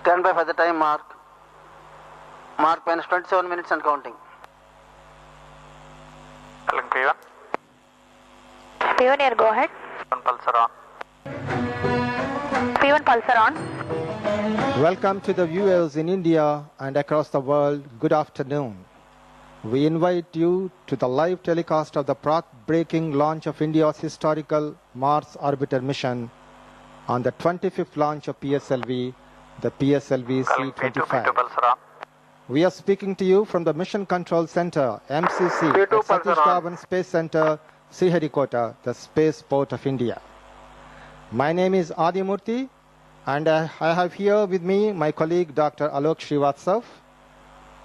Stand by for the time mark. Mark pen 27 minutes and counting. P1. P1 here, go ahead. P1 pulsar on. P1 pulsar on. Welcome to the viewers in India and across the world. Good afternoon. We invite you to the live telecast of the path-breaking launch of India's historical Mars orbiter mission on the 25th launch of PSLV, the PSLV P2 C-25. pulsar on. We are speaking to you from the Mission Control Center, MCC, P2 at pulsar Satish on. Dhawan Space Center, Sriharikota, the spaceport of India. My name is Adi Murthy, and I have here with me my colleague Dr. Alok Srivatsav.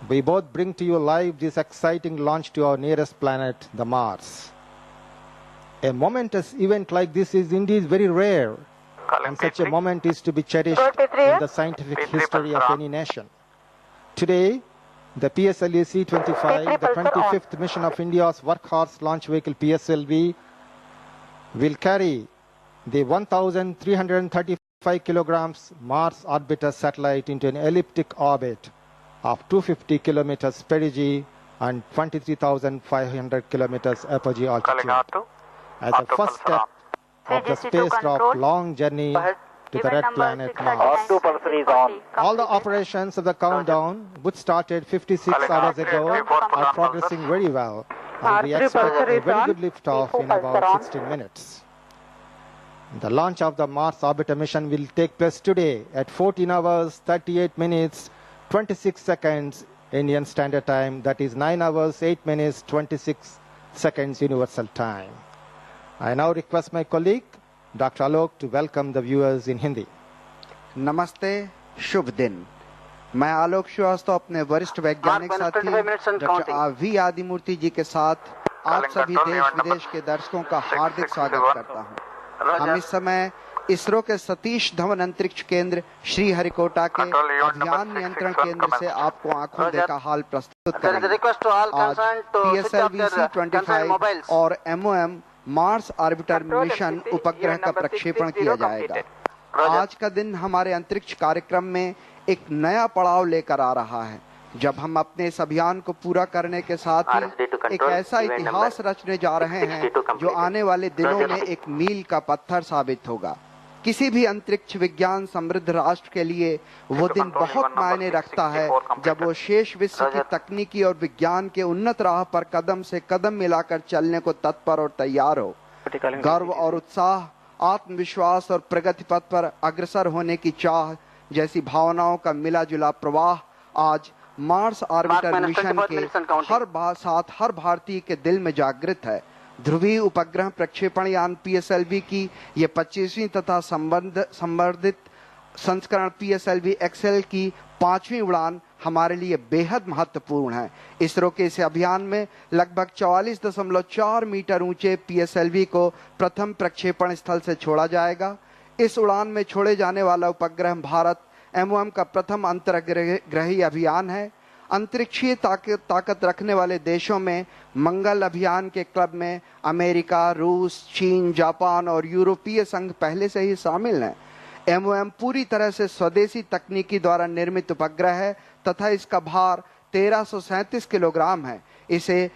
We both bring to you live this exciting launch to our nearest planet, the Mars. A momentous event like this is indeed very rare, Calling and such a P3. moment is to be cherished in the scientific P3 history of pulsar on. any nation. Today, the PSLV C-25, the 25th mission of India's workhorse launch vehicle PSLV, will carry the 1,335 kilograms Mars orbiter satellite into an elliptic orbit of 250 kilometers perigee and 23,500 kilometers apogee Calling altitude. R2. As a R2 first pulsar step on. of the CGC2 spacecraft's control. long journey to the red planet Mars. R2 pulsar is on. All the operations of the countdown, which started 56 hours ago, are progressing very well, and we expect a very good liftoff in about 16 minutes. The launch of the Mars orbiter mission will take place today at 14 hours, 38 minutes, 26 seconds Indian Standard Time, that is 9 hours, 8 minutes, 26 seconds Universal Time. I now request my colleague, Dr. Alok, to welcome the viewers in Hindi. नमस्ते, शुभ दिन। मैं आलोक श्रीवास्तव अपने वरिष्ठ वैज्ञानिक Mark, साथी 25 minutes and doctor counting. V Adimurthi ji के साथ आप सभी देश विदेश के दर्शकों का हार्दिक स्वागत करता हूं। हम Roger. इस समय इसरो के सतीश धवन अंतरिक्ष केंद्र श्री हरिकोटा के Control unit number अभियान नियंत्रण 661 केंद्र से आपको आंखों Roger. देखा हाल प्रस्तुत There is a करेंगे। request to all आज concerned to switch off PSLV their concerned C-25 mobiles. और MOM मार्स ऑर्बिटर मिशन उपग्रह का प्रक्षेपण किया जाएगा। आज का दिन हमारे अंतरिक्ष कार्यक्रम में एक नया पड़ाव लेकर आ रहा है, जब हम अपने इस अभियान को पूरा करने के साथ ही एक ऐसा इतिहास रचने जा रहे हैं जो आने वाले दिनों में एक मील का पत्थर साबित होगा। किसी भी अंतरिक्ष विज्ञान समृद्ध राष्ट्र के लिए वो दिन बहुत मायने रखता है जब वो शेष विश्व की तकनीकी और विज्ञान के उन्नत राह पर कदम से कदम मिलाकर चलने को तत्पर और तैयार हो। गर्व और उत्साह, आत्मविश्वास और प्रगति पथ पर अग्रसर होने की चाह जैसी भावनाओं का मिला जुला प्रवाह आज मार्स ऑर्बिटर Mark, मिशन 24 के minutes and counting. हर भारतीय के दिल में जागृत है। ध्रुवीय उपग्रह प्रक्षेपण यान PSLV की ये 25वीं तथा संवर्धित संस्करण PSLV XL की 5वीं उड़ान हमारे लिए बेहद महत्वपूर्ण है। इसरो के इस अभियान में लगभग 44.4 मीटर ऊंचे PSLV को प्रथम प्रक्षेपण स्थल से छोड़ा जाएगा। इस उड़ान में छोड़े जाने वाला उपग्रह भारत MOM का प्रथम अंतर्ग्रही अभियान है। अंतरिक्षीय ताकत रखने वाले देशों में मंगल अभियान के क्लब में अमेरिका, रूस, चीन, जापान और यूरोपीय संघ पहले से ही शामिल हैं। MOM पूरी तरह से स्वदेशी तकनीकी द्वारा निर्मित उपग्रह है तथा इसका भार 1337 किलोग्राम है। इसे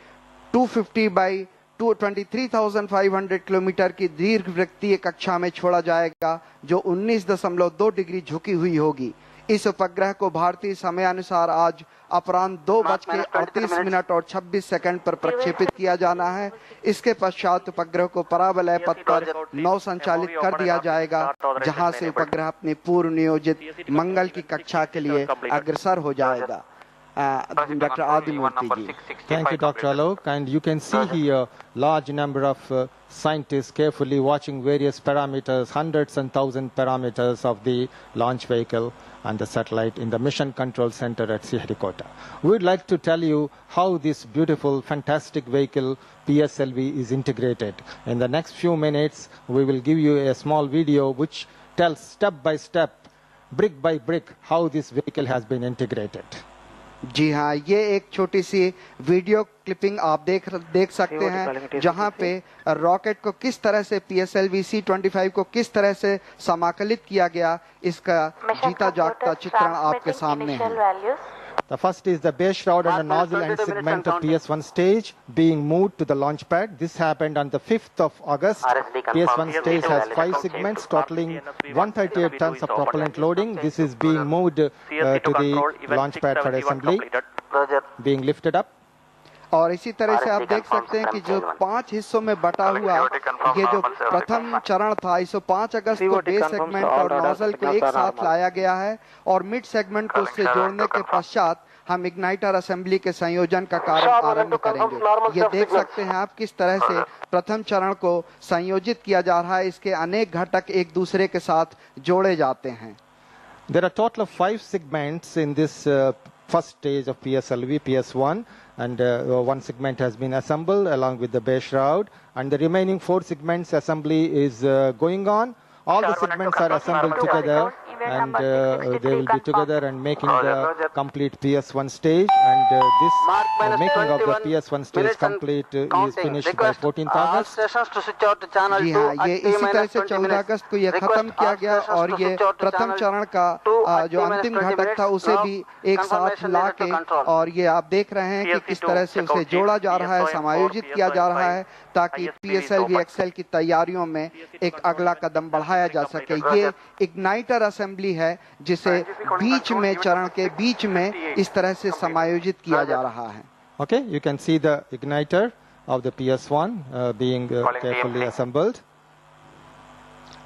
250 बाई 23,500 किलोमीटर की दीर्घ वृत्तीय कक्षा में छोड़ा जाएगा जो 19.2 डिग्री झुकी हुई होगी। इस उपग्रह को भारतीय समय अनुसार आज अपराह्न 2:38 और 26 सेकंड पर प्रक्षेपित किया जाना है। इसके पश्चात उपग्रह को परावलय पथ पर नौ संचालित कर दिया जाएगा, जहां से उपग्रह अपनी पूर्व नियोजित मंगल की कक्षा के लिए अग्रसर हो जाएगा। Dr. Adimurthy ji. Thank you, Dr. Alok. And you can see here large number of scientists carefully watching various parameters, hundreds and thousands parameters of the launch vehicle and the satellite in the Mission Control Center at Sriharikota. We'd like to tell you how this beautiful, fantastic vehicle PSLV is integrated. In the next few minutes, we will give you a small video which tells step by step, brick by brick, how this vehicle has been integrated. जी हाँ, ये एक छोटी सी video clipping आप देख सकते हैं जहां पे रॉकेट को किस तरह से PSLV C-25 को किस तरह से समाकलित किया गया, इसका जीता जागता चित्रण आपके सामने है। The first is the base shroud and the nozzle end segment of PS1 stage being moved to the launch pad. This happened on the 5th of August. PS1 stage has 5 segments totaling 138 tons of propellant loading. This is being moved to the launch pad for assembly, being lifted up. और इसी तरह से आप देख सकते हैं कि जो 5 हिस्सों में बटा हुआ ये जो प्रथम चरण था, इस 5 अगस्त को बेस सेगमेंट और नोजल को एक साथ लाया गया है और मिड सेगमेंट को उससे जोड़ने के पश्चात हम इग्नाइटर असेंबली के संयोजन का कार्य आरंभ करेंगे। ये देख सकते हैं आप किस तरह से प्रथम चरण को संयोजित किया जा रहा है, इसके अनेक घटक एक दूसरे के साथ जोड़े जाते हैं। There are total of 5 segments in this first stage of PSLV, PS1, and one segment has been assembled along with the base shroud, and the remaining 4 segments assembly is going on. All the segments are assembled together, and they will be together and making the complete PS1 stage, and this making of the PS1 stage complete is finished by 14th August. जी हाँ, ये इसी तरह से 14 अगस्त को ये खत्म किया गया और ये प्रथम चरण का जो अंतिम घटक था उसे भी एक साथ ला के, और ये आप देख रहे हैं कि किस तरह से उसे जोड़ा जा रहा है, समायोजित किया जा रहा है ताकि PSLV XL की तैयारियों में एक अगला कदम बढ़ाया जा सके। ये इग्नाइटर असेंबली है जिसे बीच में चरण के बीच में इस तरह से समायोजित किया जा रहा है। Okay, you can see the igniter of the PS1 being carefully assembled.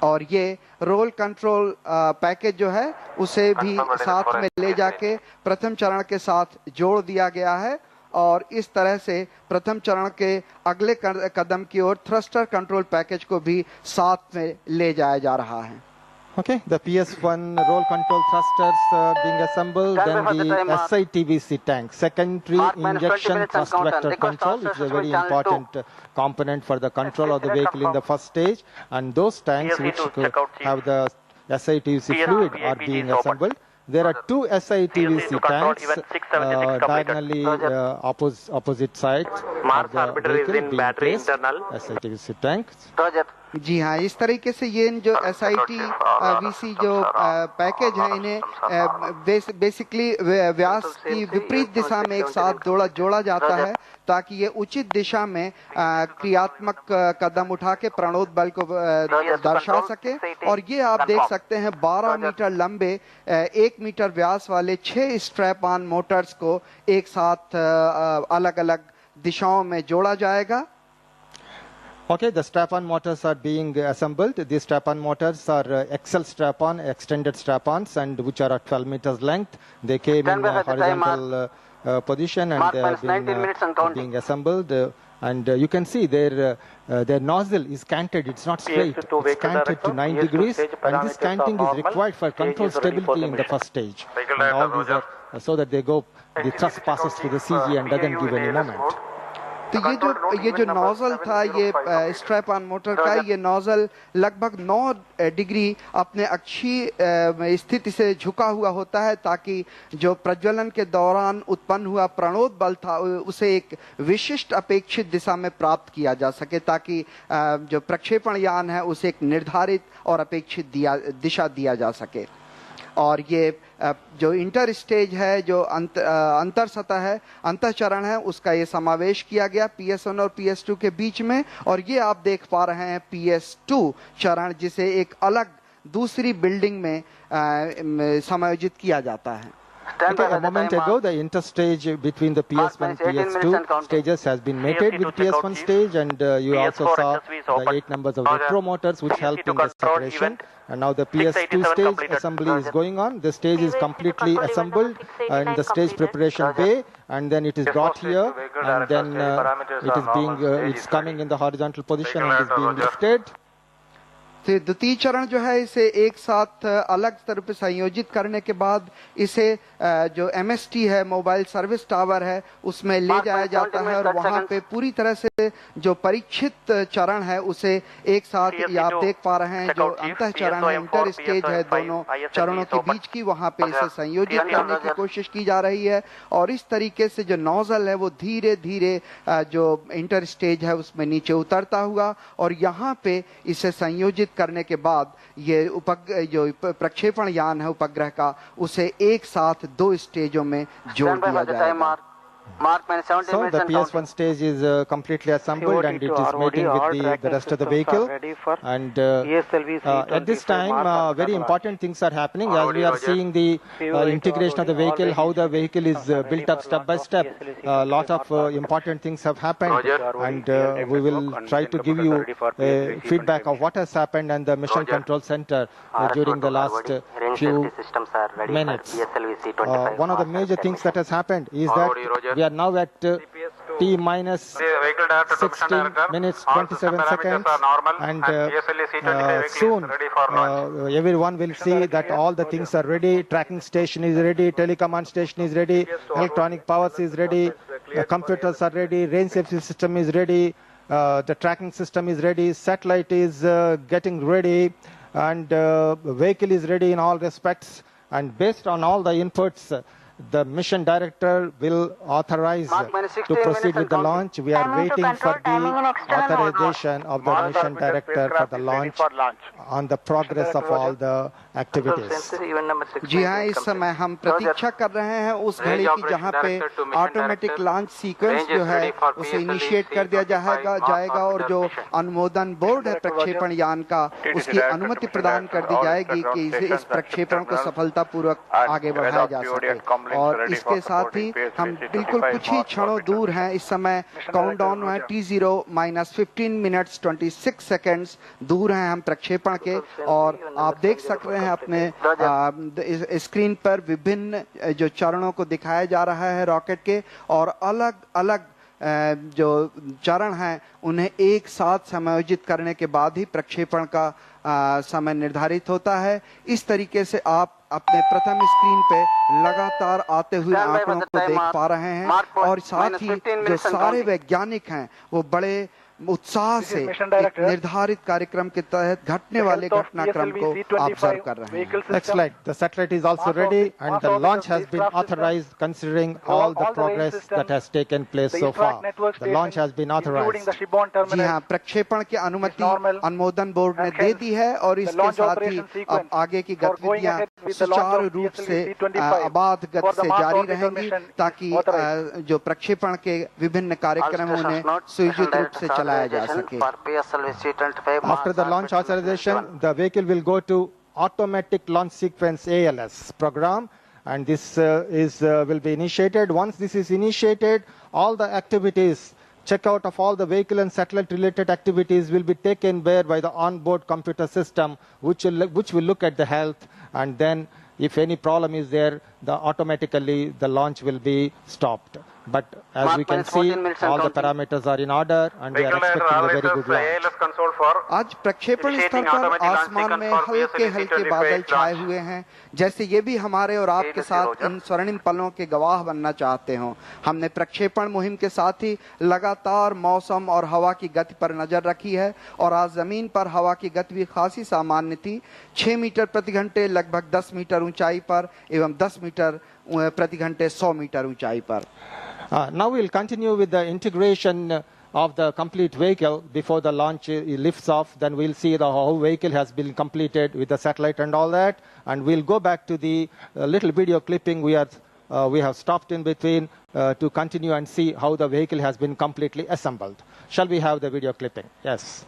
और ये रोल कंट्रोल पैकेज जो है उसे भी साथ में ले जाके प्रथम चरण के साथ जोड़ दिया गया है और इस तरह से प्रथम चरण के अगले कदम की ओर थ्रस्टर कंट्रोल पैकेज को भी साथ में ले जाया जा रहा है। Okay, the PS1 roll control thrusters being assembled, then the SITVC tank, secondary injection thrust vector control, which is a very important component for the control of the vehicle in the first stage, and those tanks which have the SITVC fluid are being assembled. There are 2 SITVC tanks diagonally opposite sides of the vehicle being placed. SITVC tanks. जी हाँ, इस तरीके से ये जो SITVC जो package है इन्हें basically व्यास की विपरीत दिशा में एक साथ जोड़ा जाता है ताकि ये उचित दिशा में क्रियात्मक कदम उठा के प्रणोद बल को दर्शा सके। और ये आप देख सकते हैं 12 मीटर लंबे 1 मीटर व्यास वाले 6 स्ट्रैप ऑन मोटर्स को एक साथ अलग अलग दिशाओं में जोड़ा जाएगा। Okay, the strap-on motors are being assembled. These strap-on motors are XL strap-on, extended strap-ons, and which are at 12 meters length. They came in horizontal position and they have been being assembled. And you can see their nozzle is canted. It's not straight. It's canted to 9 degrees, and this canting is required for control stability in the first stage. And all these are so that the thrust passes through the CG and doesn't give any moment. तो ये जो nozzle था ये strap on motor का, ये nozzle लगभग 9 degree अपने अक्षीय स्थिति से झुका हुआ होता है ताकि जो प्रज्वलन के दौरान उत्पन्न हुआ प्रणोद बल था उसे एक विशिष्ट अपेक्षित दिशा में प्राप्त किया जा सके, ताकि जो प्रक्षेपण यान है उसे एक निर्धारित और अपेक्षित दिशा दिया जा सके। और ये जो इंटर स्टेज है, जो अंतर सतह है, अंतर चरण है, उसका ये समावेश किया गया PS1 और PS2 के बीच में। और ये आप देख पा रहे हैं PS2 चरण जिसे एक अलग दूसरी बिल्डिंग में समायोजित किया जाता है। Okay, a moment ago, the interstage between the PS1 and PS2 stages has been mated with PS1 stage, and you also saw the 8 numbers of retro motors which helped in the separation. And now the PS2 stage assembly is going on. The stage is completely assembled in the stage preparation bay, and then it is brought here, and then it's coming in the horizontal position and is being lifted. तो द्वितीय चरण जो है इसे एक साथ अलग स्तर पर संयोजित करने के बाद इसे जो MST है, मोबाइल सर्विस टावर है, उसमें ले जाया जाता है और वहां पे पूरी तरह से जो परीक्षित चरण है उसे एक साथ, ये आप देख पा रहे हैं जो अंतः चरण है, इंटर स्टेज है दोनों चरणों के बीच की, वहां पे इसे संयोजित करने की कोशिश की जा रही है। और इस तरीके से जो नोजल है वो धीरे धीरे जो इंटर स्टेज है उसमें नीचे उतरता हुआ और यहाँ पे इसे संयोजित करने के बाद ये जो प्रक्षेपण यान है उपग्रह का, उसे एक साथ 2 स्टेजों में जोड़ दिया जाएगा। So the PS1 stage is completely assembled and it is mating with the rest of the vehicle. And at this time, very important things are happening as we are seeing the integration of the vehicle, how the vehicle is built up step by step. A lot of important things have happened, and we will try to give you feedback of what has happened and the Mission Control Center during the last few minutes. One of the major things that has happened is that we are now at T minus 16 minutes 27 seconds, and soon everyone will see that all the things are ready. Tracking station is ready, telecommand station is ready, electronic powers is ready, computers are ready, range safety system is ready, the tracking system is ready, satellite is getting ready, and vehicle is ready in all respects. And based on all the inputs, the mission director will authorize to proceed with the launch. We are waiting for the authorization of the mission director for the launch on the progress of all the activities. जी हाँ, इस समय हम प्रतीक्षा कर रहे हैं उस घड़ी की जहाँ पे ऑटोमेटिक लॉन्च सीक्वेंस जो है उसे इनिशिएट कर दिया जाएगा और जो अनुमोदन बोर्ड है प्रक्षेपण यान का, उसकी अनुमति प्रदान कर दी जाएगी कि इस प्रक्षेपण को सफलतापूर्वक आगे बढ़ाया जा सके। और इसके साथ ही हम बिल्कुल कुछ ही क्षणों दूर हैं, इस समय काउंटडाउन है T0 माइनस 15 मिनट्स 26 सेकेंड्स दूर हैं हम प्रक्षेपण के। और आप देख सकते हैं अपने स्क्रीन पर विभिन्न जो चरणों को दिखाया जा रहा है रॉकेट के, और अलग अलग जो चरण हैं उन्हें एक साथ समायोजित करने के बाद ही प्रक्षेपण का समय निर्धारित होता है। इस तरीके से आप अपने प्रथम स्क्रीन पे लगातार आते हुए आंकड़ों को देख पा रहे हैं, और साथ ही जो सारे वैज्ञानिक हैं वो बड़े उत्साह से एक निर्धारित कार्यक्रम के तहत घटने वाले घटनाक्रम को ऑब्जर्व कर रहे हैं। Next slide. The satellite is also ready and the launch has been authorized considering all the progress that has taken place so far. The launch has been authorized. जी हाँ, प्रक्षेपण की अनुमति अनुमोदन बोर्ड ने दे दी है और इसके साथ ही अब आगे की गतिविधियां सुचारू रूप से अबाध गति से जारी रहेंगी ताकि जो प्रक्षेपण के विभिन्न कार्यक्रम उन्हें सुयोजित रूप से चलाया जा सके। After the launch authorization, the vehicle will go to automatic launch sequence ALS program, and this will be initiated. Once this is initiated, all the activities, checkout of all the vehicle and satellite related activities will be taken by the onboard computer system, which will look at the health, and then if any problem is there, automatically the launch will be stopped. But as we can see, all the parameters are in order and we are expecting a very good launch. आज प्रक्षेपण स्थल पर आसमान में हल्के हल्के बादल छाए हुए हैं, जैसे ये भी हमारे और आपके साथ इन स्वर्णिम पलों के गवाह बनना चाहते हों। हमने प्रक्षेपण मुहिम के साथ ही लगातार मौसम और हवा की गति पर नजर रखी है, और आज जमीन पर हवा की गति भी खासी सामान्य थी। 6 मीटर प्रति घंटे लगभग 10 मीटर ऊंचाई पर एवं 10 मीटर प्रति घंटे 100 मीटर ऊंचाई पर। Now we'll continue with the integration of the complete vehicle before the launch lifts off. Then we'll see the whole vehicle has been completed with the satellite and all that. And we'll go back to the little video clipping we have stopped in between to continue and see how the vehicle has been completely assembled. Shall we have the video clipping? Yes.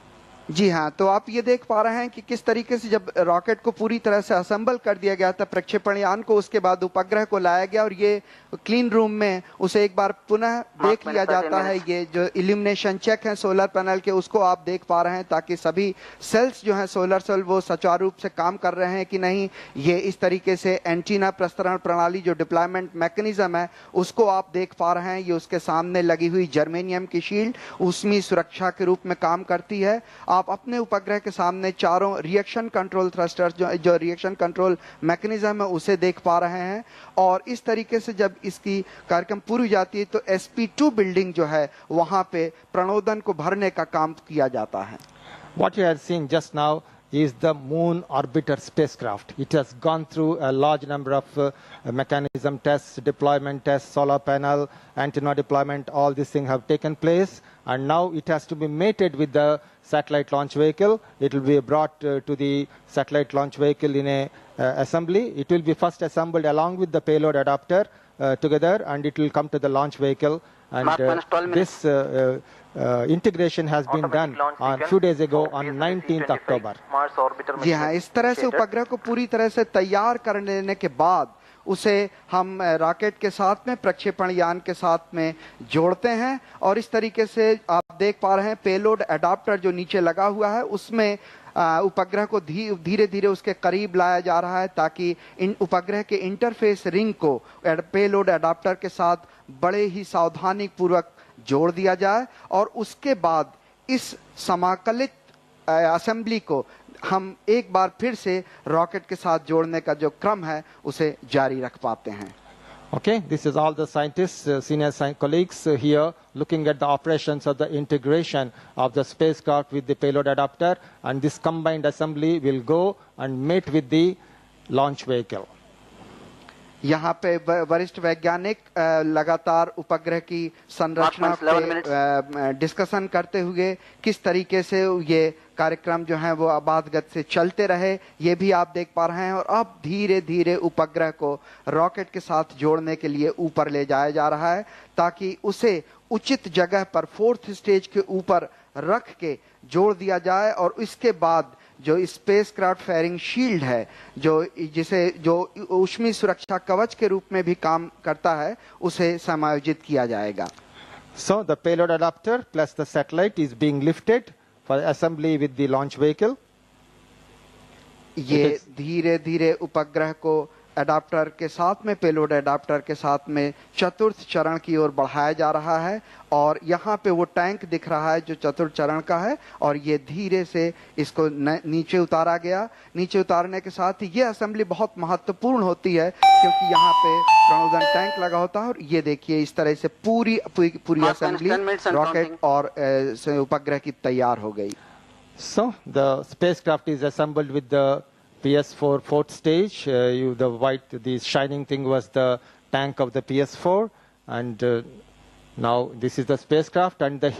जी हाँ, तो आप ये देख पा रहे हैं कि किस तरीके से जब रॉकेट को पूरी तरह से असेंबल कर दिया गया था प्रक्षेपण यान को, उसके बाद उपग्रह को लाया गया और ये क्लीन रूम में उसे एक बार पुनः देख लिया जाता है। ये जो इल्यूमिनेशन चेक है सोलर पैनल के, उसको आप देख पा रहे हैं ताकि सभी सेल्स जो हैं सोलर सेल वो सुचारू रूप से काम कर रहे हैं कि नहीं। ये इस तरीके से एंटीना प्रस्तरण प्रणाली जो डिप्लॉयमेंट मैकेनिज्म है उसको आप देख पा रहे हैं। ये उसके सामने लगी हुई जर्मेनियम की शील्ड ऊष्मीय सुरक्षा के रूप में काम करती है। आप अपने उपग्रह के सामने चारों रिएक्शन कंट्रोल थ्रस्टर्स जो रिएक्शन कंट्रोल मैकेनिज्म है उसे देख पा रहे हैं। और इस तरीके से जब इसकी कार्यक्रम पूरी हो जाती है तो SP2 बिल्डिंग जो है वहां पे प्रणोदन को भरने का काम किया जाता है। What you have seen just now is the Moon Orbiter spacecraft. It has gone through a large number of mechanism tests, deployment tests, solar panel, antenna deployment, all these things have taken place. And now it has to be mated with the satellite launch vehicle. It will be brought to the satellite launch vehicle in a assembly. It will be first assembled along with the payload adapter together, and it will come to the launch vehicle. And this integration has been done on few days ago on 19th October. जी हाँ, इस तरह से उपग्रह को पूरी तरह से तैयार कर लेने के बाद उसे हम रॉकेट के साथ में प्रक्षेपण यान के साथ में जोड़ते हैं। और इस तरीके से आप देख पा रहे हैं पेलोड अडाप्टर जो नीचे लगा हुआ है उसमें उपग्रह को धीरे धीरे उसके करीब लाया जा रहा है ताकि इन उपग्रह के इंटरफेस रिंग को पेलोड अडाप्टर के साथ बड़े ही सावधानी पूर्वक जोड़ दिया जाए। और उसके बाद इस समाकलित असेंबली को हम एक बार फिर से रॉकेट के साथ जोड़ने का जो क्रम है उसे जारी रख पाते हैं। Okay, this is all the scientists, senior colleagues here looking at the operations of the integration of the spacecraft with the payload adapter, and this combined assembly will go and mate with the launch vehicle. यहाँ पे वरिष्ठ वैज्ञानिक लगातार उपग्रह की संरचना पे discussion करते हुए किस तरीके से ये कार्यक्रम जो है वो आबाद गति से चलते रहे ये भी आप देख पा रहे हैं। और अब धीरे धीरे उपग्रह को रॉकेट के साथ जोड़ने के लिए ऊपर ले जाया जा रहा है ताकि उसे उचित जगह पर 4th स्टेज के ऊपर रख के जोड़ दिया जाए। और इसके बाद जो स्पेसक्राफ्ट फेयरिंग शील्ड है जो ऊष्मी सुरक्षा कवच के रूप में भी काम करता है उसे समायोजित किया जाएगा। So the payload adapter plus the satellite is being lifted for assembly with the launch vehicle. ये धीरे धीरे उपग्रह को एडाप्टर के साथ में पेलोड एडाप्टर के साथ में चतुर्थ चरण की ओर बढ़ाया जा रहा है। और यहाँ पे वो टैंक दिख रहा है जो चतुर्थ चरण का है और ये धीरे से इसको नीचे उतारा गया। नीचे उतारने के साथ ही ये असेंबली बहुत महत्वपूर्ण होती है क्योंकि यहाँ पे प्रणोदन टैंक लगा होता है। और ये देखिए इस तरह से पूरी असेंबली रॉकेट और उपग्रह की तैयार हो गई। So the spacecraft is assembled with the PS4 4th stage. The shining thing was the tank of the PS4, and now this is the spacecraft, and the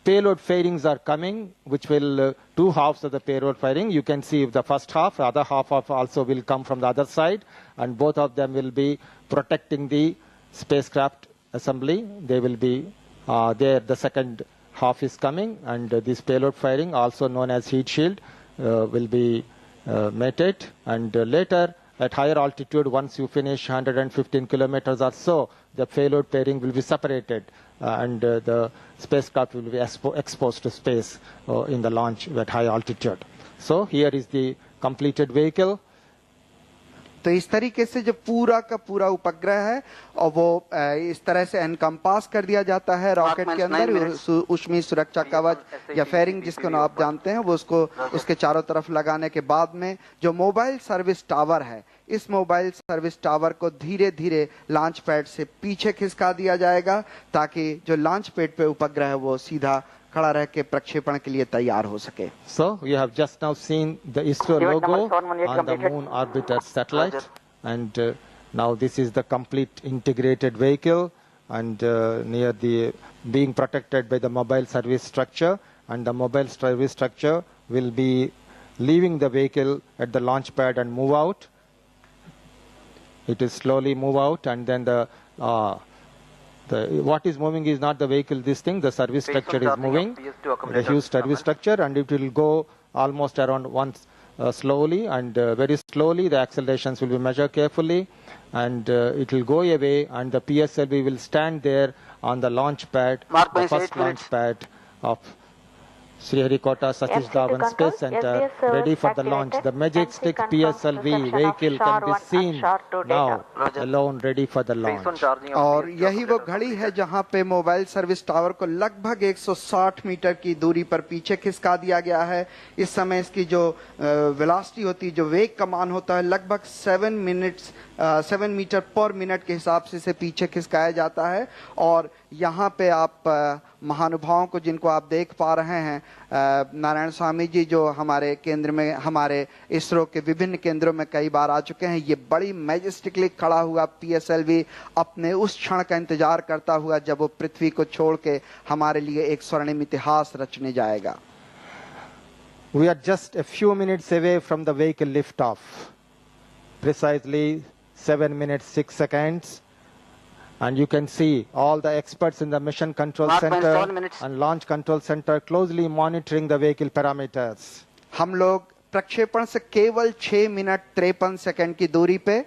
payload fairings are coming, which will two halves of the payload fairing. You can see the first half, the other half also will come from the other side, and both of them will be protecting the spacecraft assembly. They will be there. The second half is coming, and this payload fairing, also known as heat shield, will be mated. And later at higher altitude, once you finish 115 kilometers or so, the payload pairing will be separated and the spacecraft will be exposed to space in the launch at high altitude. So here is the completed vehicle. तो इस तरीके से जो पूरा का पूरा उपग्रह है और वो इस तरह से एनकम्पास कर दिया जाता है रॉकेट के अंदर। ऊष्मी सुरक्षा कवच या फेयरिंग जिसको आप जानते हैं वो उसके चारों तरफ लगाने के बाद में जो मोबाइल सर्विस टावर है, इस मोबाइल सर्विस टावर को धीरे धीरे लॉन्च पैड से पीछे खिसका दिया जाएगा ताकि जो लॉन्च पैड पे उपग्रह है वो सीधा खड़ा रह के प्रक्षेपण के लिए तैयार हो सके। So you have just now seen the ISRO logo on the Moon Orbiter satellite, and now this is the complete integrated vehicle, and near the being protected by the mobile service structure, and the mobile service structure will be leaving the vehicle at the launch pad and move out. It will slowly move out, and then what is moving is not the vehicle, the service structure is moving, the huge service structure, and it will go almost around once slowly, and very slowly the accelerations will be measured carefully, and it will go away, and the PSLV will stand there on the launch pad, the first launch pad of Sriharikota Satish Dhawan Space Center, ready for the launch. The Majestic PSLV vehicle can be seen now, alone ready for the launch. और यही वो घड़ी है जहां पे mobile service tower को लगभग 160 metre की दूरी पर पीछे खिसका दिया गया है। इस समय इसकी जो वेलोसिटी होती है, जो वेग का मान होता है, लगभग 7 मीटर पर मिनट के हिसाब से इसे पीछे खिसकाया जाता है। और यहाँ पे आप महानुभावों को, जिनको आप देख पा रहे हैं, नारायण स्वामी जी जो हमारे केंद्र में, हमारे इसरो के विभिन्न केंद्रों में कई बार आ चुके हैं, ये बड़ी मैजेस्टिकली खड़ा हुआ PSLV अपने उस क्षण का इंतजार करता हुआ जब वो पृथ्वी को छोड़ के हमारे लिए एक स्वर्णिम इतिहास रचने जाएगा। We are just a few minutes away from the vehicle liftoff. Precisely 7 minutes 6 seconds. And you can see all the experts in the Mission Control Center and Launch Control Center closely monitoring the vehicle parameters. हम लोग प्रक्षेपण से केवल 6 minute 53 second की दूरी पे,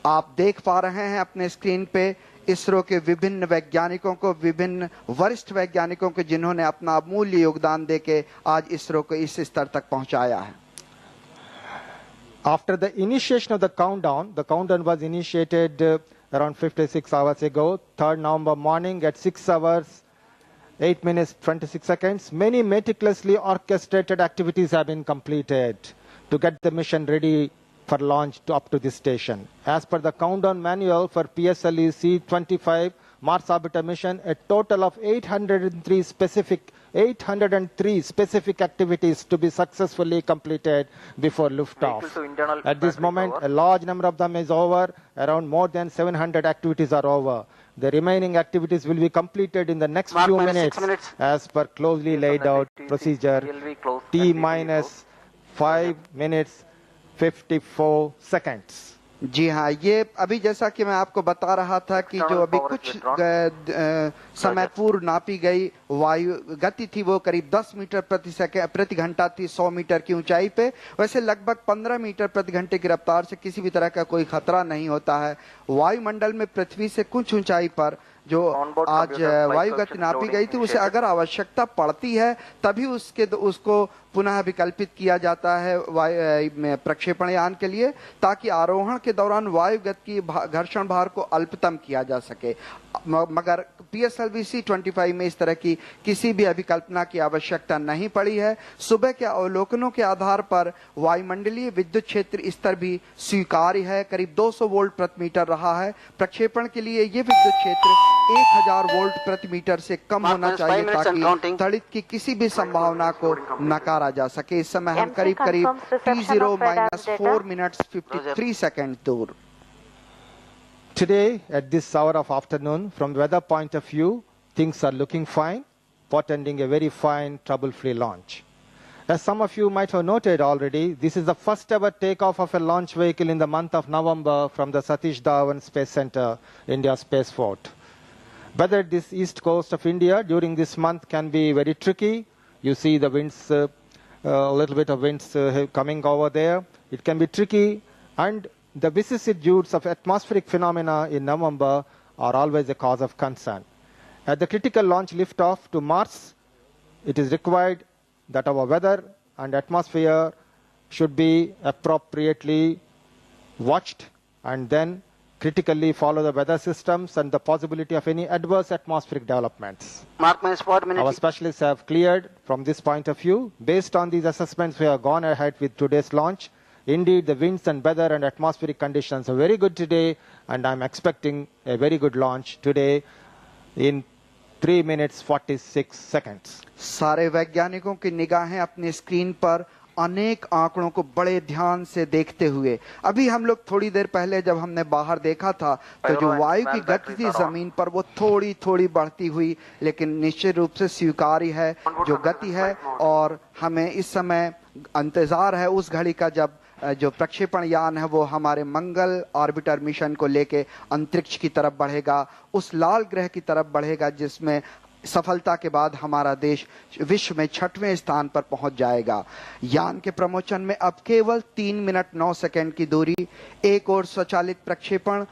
आप देख पा रहे हैं अपने स्क्रीन पे इसरो के विभिन्न वैज्ञानिकों को, विभिन्न वरिष्ठ वैज्ञानिकों को, जिन्होंने अपना अमूल्य योगदान देके आज इसरो को इस स्तर तक पहुंचाया है। After the initiation of the countdown was initiated around 56 hours ago, 3rd November morning at 6 hours, 8 minutes, 26 seconds. Many meticulously orchestrated activities have been completed to get the mission ready for launch up to this station. As per the countdown manual for PSLV C-25 Mars Orbiter mission, a total of 803 specific activities to be successfully completed before liftoff. At this moment, a large number of them is over. Around more than 700 activities are over. The remaining activities will be completed in the next few minutes as per closely laid out procedure. T-minus 5 minutes 54 seconds. जी हाँ, ये अभी जैसा कि मैं आपको बता रहा था कि जो अभी कुछ समय पूर्व नापी गई वायु गति थी वो करीब 10 मीटर प्रति घंटा थी 100 मीटर की ऊंचाई पे। वैसे लगभग 15 मीटर प्रति घंटे की रफ्तार से किसी भी तरह का कोई खतरा नहीं होता है। वायुमंडल में पृथ्वी से कुछ ऊंचाई पर जो आज वायु गति नापी गई थी, उसे अगर आवश्यकता पड़ती है तभी उसको पुनः विकल्पित किया जाता है प्रक्षेपण यान के लिए, ताकि आरोहण के दौरान वायु गति की घर्षण भार को अल्पतम किया जा सके। मगर PSLV C-25 में इस तरह की किसी भी अभिकल्पना की आवश्यकता नहीं पड़ी है। सुबह के अवलोकनों के आधार पर वायुमंडलीय विद्युत क्षेत्र स्तर भी स्वीकार्य है, करीब 200 वोल्ट प्रति मीटर रहा है। प्रक्षेपण के लिए ये विद्युत क्षेत्र 1000 वोल्ट प्रति मीटर से कम होना चाहिए ताकि तड़ित की किसी भी संभावना को नकारा जा सके। इस समय हम करीब T0-4 minutes 53 seconds दूर। Today, at this hour of afternoon, from the weather point of view, things are looking fine, portending a very fine, trouble-free launch. As some of you might have noted already, this is the first ever takeoff of a launch vehicle in the month of November from the Satish Dhawan Space Center, India Spaceport. Weather this east coast of India during this month can be very tricky. You see the winds, a little bit of winds coming over there. It can be tricky, and the vicissitudes of atmospheric phenomena in November are always a cause of concern. At the critical launch liftoff to Mars, it is required that our weather and atmosphere should be appropriately watched and then critically follow the weather systems and the possibility of any adverse atmospheric developments. Mark-4 minutes. Our specialists have cleared from this point of view. Based on these assessments, we have gone ahead with today's launch. Indeed, the winds and weather and atmospheric conditions are very good today, and I'm expecting a very good launch today in 3 minutes 46 seconds. सारे वैज्ञानिकों की निगाहें अपनी screen पर अनेक आंकड़ों को बड़े ध्यान से देखते हुए, अभी हम लोग थोड़ी देर पहले जब हमने बाहर देखा था तो जो वायु की गति थी जमीन पर वो थोड़ी थोड़ी बढ़ती हुई, लेकिन निश्चित रूप से स्वीकार्य है जो गति है। और हमें इस समय इंतजार है उस घड़ी का जब जो प्रक्षेपण यान है वो हमारे मंगल ऑर्बिटर मिशन को लेके अंतरिक्ष की तरफ बढ़ेगा, उस लाल ग्रह की तरफ बढ़ेगा जिसमें सफलता के बाद हमारा देश विश्व में 6वें स्थान पर पहुंच जाएगा। यान के प्रमोशन में अब केवल 3 मिनट 9 सेकंड की दूरी, एक और स्वचालित प्रक्षेपण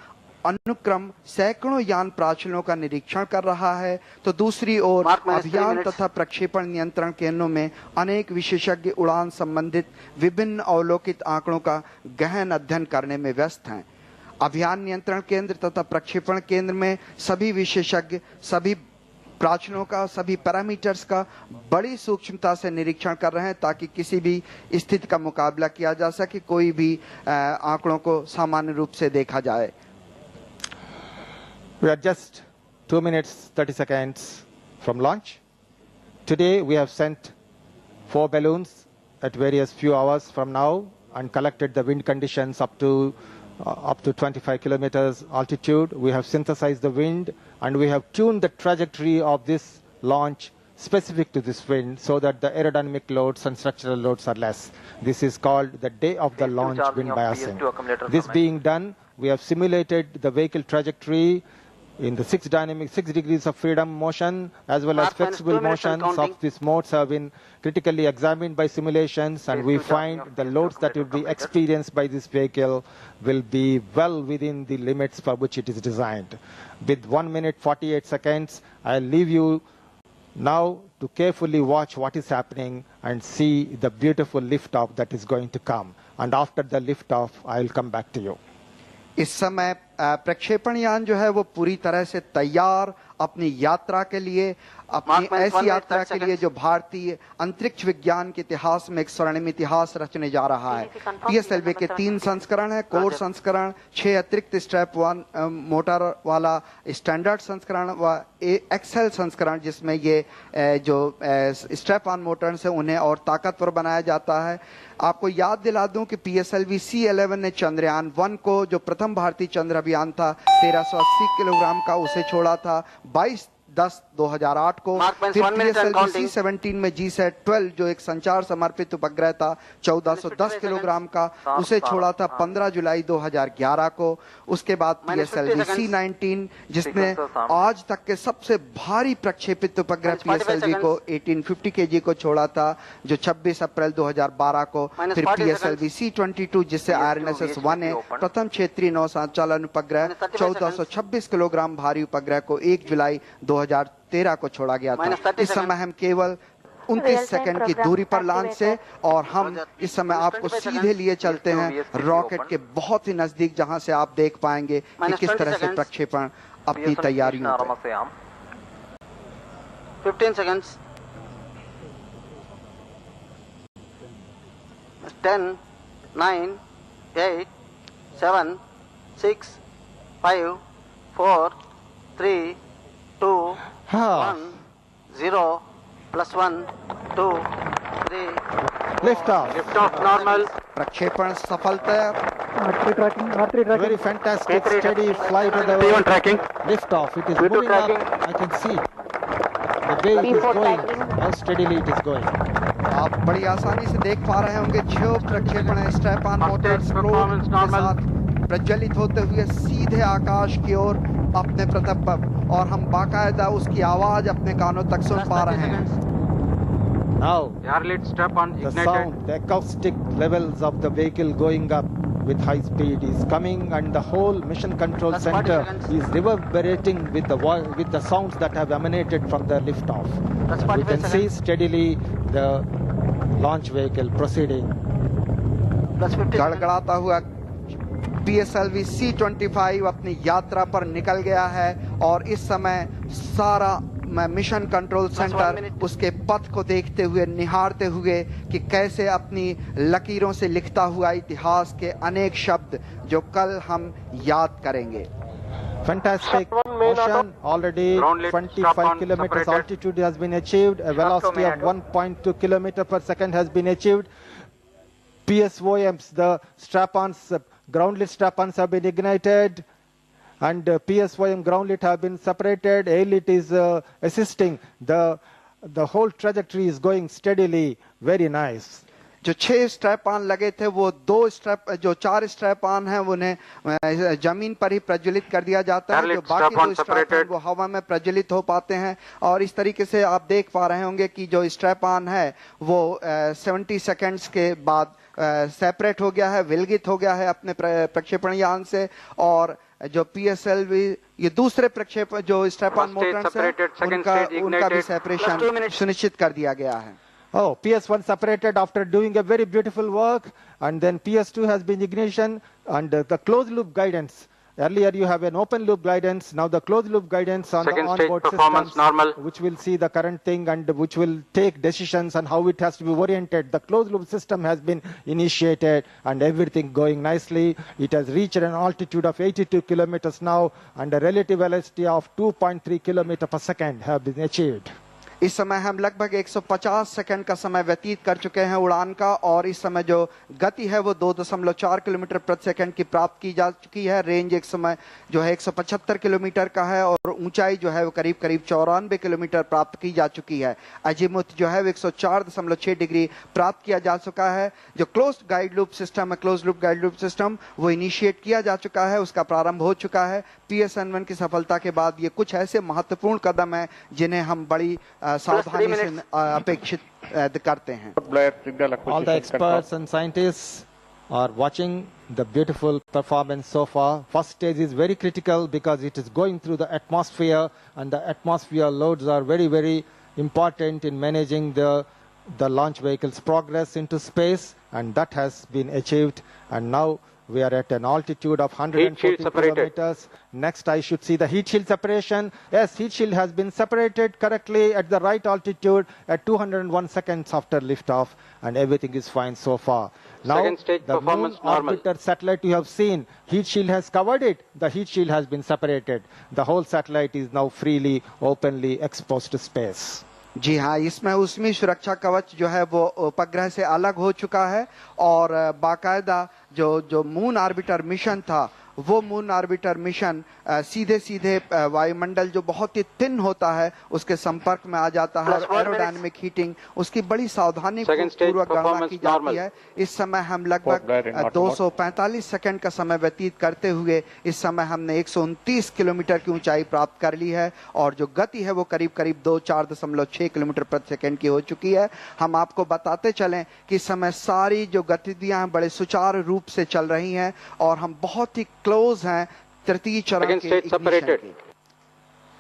अनुक्रम सैकड़ों यान प्राचलों का निरीक्षण कर रहा है, तो दूसरी ओर अभियान तथा प्रक्षेपण नियंत्रण केंद्रों में अनेक विशेषज्ञ उड़ान संबंधित विभिन्न अवलोकित आंकड़ों का गहन अध्ययन करने में व्यस्त हैं। अभियान नियंत्रण केंद्र तथा प्रक्षेपण केंद्र में सभी विशेषज्ञ सभी प्राचलों का, सभी पैरामीटर्स का बड़ी सूक्ष्मता से निरीक्षण कर रहे हैं ताकि किसी भी स्थिति का मुकाबला किया जा सके, कोई भी आंकड़ों को सामान्य रूप से देखा जाए। We are just 2 minutes 30 seconds from launch. Today we have sent 4 balloons at various few hours from now and collected the wind conditions up to 25 kilometers altitude. We have synthesized the wind and we have tuned the trajectory of this launch specific to this wind so that the aerodynamic loads and structural loads are less. This is called the day of the launch wind biasing. This being done, we have simulated the vehicle trajectory in the 6 degrees of freedom motion as well as flexible motions of these modes have been critically examined by simulations, and we find the loads that will be experienced by this vehicle will be well within the limits for which it is designed. With 1 minute 48 seconds, I'll leave you now to carefully watch what is happening and see the beautiful liftoff that is going to come. And after the liftoff, I'll come back to you. इस समय प्रक्षेपण यान जो है वो पूरी तरह से तैयार अपनी यात्रा के लिए, अपनी ऐसी यात्रा के लिए जो भारतीय अंतरिक्ष विज्ञान के इतिहास में एक स्वर्णिम इतिहास रचने जा रहा है। पीएसएलवी के 3 संस्करण है, कोर संस्करण, 6 अतिरिक्त स्ट्रैप 1 मोटर वाला स्टैंडर्ड संस्करण व एक्सेल संस्करण, जिसमें ये जो स्ट्रैप ऑन मोटर से उन्हें और ताकतवर बनाया जाता है। आपको याद दिला दूं कि पीएसएलवी C11 ने चंद्रयान 1 को, जो प्रथम भारतीय चंद्र अभियान था, 1380 किलोग्राम का, उसे छोड़ा था 22/10/2008 को। फिर पीएसएलवी C17 में GSAT-12 जो एक संचार समर्पित उपग्रह था 1410 किलोग्राम का, उसे छोड़ा था 15 जुलाई 2011 को। उसके बाद पीएसएलवी C19 जिसने आज तक के सबसे भारी प्रक्षेपित उपग्रह पीएसएलवी को 1850 kg को छोड़ा था, जो 26 अप्रैल 2012 को। फिर पीएसएलवी C22 जिससे IRNSS-1 है, प्रथम क्षेत्रीय नौ संचालन उपग्रह 1426 किलोग्राम भारी उपग्रह को 1 जुलाई 2013 को छोड़ा गया था। इस समय हम केवल 29 सेकंड की दूरी पर लॉन्च से, और हम इस समय आपको सीधे लिए चलते हैं रॉकेट के बहुत ही नजदीक, जहां से आप देख पाएंगे कि किस तरह से प्रक्षेपण अपनी तैयारियों पे। 15 seconds. 10, 9, 8, 7, 6, 5, 4, 3, 2, 1, 0, +1, 2, 3. Liftoff. Liftoff normal. प्रक्षेपण सफलता। Very fantastic, steady flight of the P1 tracking. liftoff. It is P2 moving up. tracking. I can see the way it is going, how steadily it is going. आप बड़ी आसानी से देख पा रहे होंगे जो प्रक्षेपण स्ट्रैप ऑन मोटर Performance के normal. साथ प्रज्वलित होते हुए सीधे आकाश की ओर अपने प्रताप पर, और हम बाकायदा उसकी आवाज अपने कानों तक सुन पा रहे हैं। Now, Air lead strap on the ignited. sound, the acoustic levels of the vehicle going up with high speed is coming, and the whole mission control That's 40 center seconds. is reverberating with the sounds that have emanated from the liftoff. That's And we 45 can see seconds. steadily the launch vehicle proceeding. +50 seconds. गड़गड़ाता हुआ PSLV C25 अपनी यात्रा पर निकल गया है, और इस समय सारा मिशन कंट्रोल सेंटर उसके पथ को देखते हुए, निहारते हुए कि कैसे अपनी लकीरों से लिखता हुआ इतिहास के अनेक शब्द जो कल हम याद करेंगे। Fantastic motion. Already Ground lead, 25 strap on, kilometers separated. altitude has been achieved. A velocity of 1.2 kilometer per second has been achieved. PSOMs, the strap-ons, ground-lit strap-ons have been ignited, and PSOM ground-lit have been separated. A-lit is assisting. The whole trajectory is going steadily. Very nice. जो 6 strap on लगे थे, वो 4 strap on हैं, उन्हें जमीन पर ही प्रज्वलित कर दिया जाता है। जो बाकी 2 स्ट्रैप ऑन वो हवा में प्रज्वलित हो पाते हैं, और इस तरीके से आप देख पा रहे होंगे कि जो स्ट्रैप ऑन है वो 70 सेकंड्स के बाद सेपरेट हो गया है, विलगित हो गया है अपने प्रक्षेपण यान से, और जो PSLV ये दूसरे प्रक्षेपण जो स्टेपन मोटर्स हैं उनका भी सेपरेशन सुनिश्चित कर दिया गया है। Oh, PS1 separated after doing a very beautiful work, and then PS2 has been ignition, and the closed loop guidance. Earlier you have an open loop guidance, now the closed loop guidance on Second the stage onboard performance systems, normal. which will see the current thing and which will take decisions on how it has to be oriented. The closed loop system has been initiated and everything going nicely. It has reached an altitude of 82 kilometers now, and a relative velocity of 2.3 kilometers per second have been achieved. इस समय हम लगभग 150 second का समय व्यतीत कर चुके हैं उड़ान का, और इस समय जो गति है वो 2.4 किलोमीटर प्रति सेकंड की प्राप्त की जा चुकी है। रेंज एक समय जो है 175 किलोमीटर का है और ऊंचाई जो है वो करीब 94 किलोमीटर प्राप्त की जा चुकी है। अजीमुथ जो है 104.6 डिग्री प्राप्त किया जा चुका है। जो क्लोज्ड गाइड लूप सिस्टम है, closed loop guide loop system वो इनिशिएट किया जा चुका है, उसका प्रारंभ हो चुका है। PSN1 की सफलता के बाद ये कुछ ऐसे महत्वपूर्ण कदम है जिन्हें हम बड़ी सावधानी से अपेक्षित करते हैं। All the experts and scientists are watching the beautiful performance so far. First stage is very critical because it is going through the atmosphere, and the atmosphere loads are very, very important in managing the launch vehicle's progress into space, and that has been achieved. And now we are at an altitude of 140 kilometers. Next, I should see the heat shield separation. Yes, heat shield has been separated correctly at the right altitude at 201 seconds after liftoff, and everything is fine so far. Now, Second stage the performance moon normal. orbiter satellite you have seen, heat shield has covered it. The heat shield has been separated. The whole satellite is now freely, openly exposed to space. जी हाँ, इसमें उसमें सुरक्षा कवच जो है वो उपग्रह से अलग हो चुका है, और बाकायदा जो मून ऑर्बिटर मिशन था वो मून ऑर्बिटर मिशन सीधे सीधे वायुमंडल जो बहुत ही थिन होता है उसके संपर्क में आ जाता है, और एरोडायनेमिक हीटिंग उसकी बड़ी सावधानी पूर्वक गणना की जाती है। इस समय हम लगभग 245 सेकंड का समय व्यतीत करते हुए इस समय हमने 129 किलोमीटर की ऊंचाई प्राप्त कर ली है, और जो गति है वो करीब 4.6 किलोमीटर प्रति सेकंड की हो चुकी है। हम आपको बताते चलें कि इस समय सारी जो गतिविधियां बड़े सुचारू रूप से चल रही हैं, और हम बहुत ही क्लोज हैं तृतीय चरण के ignition के।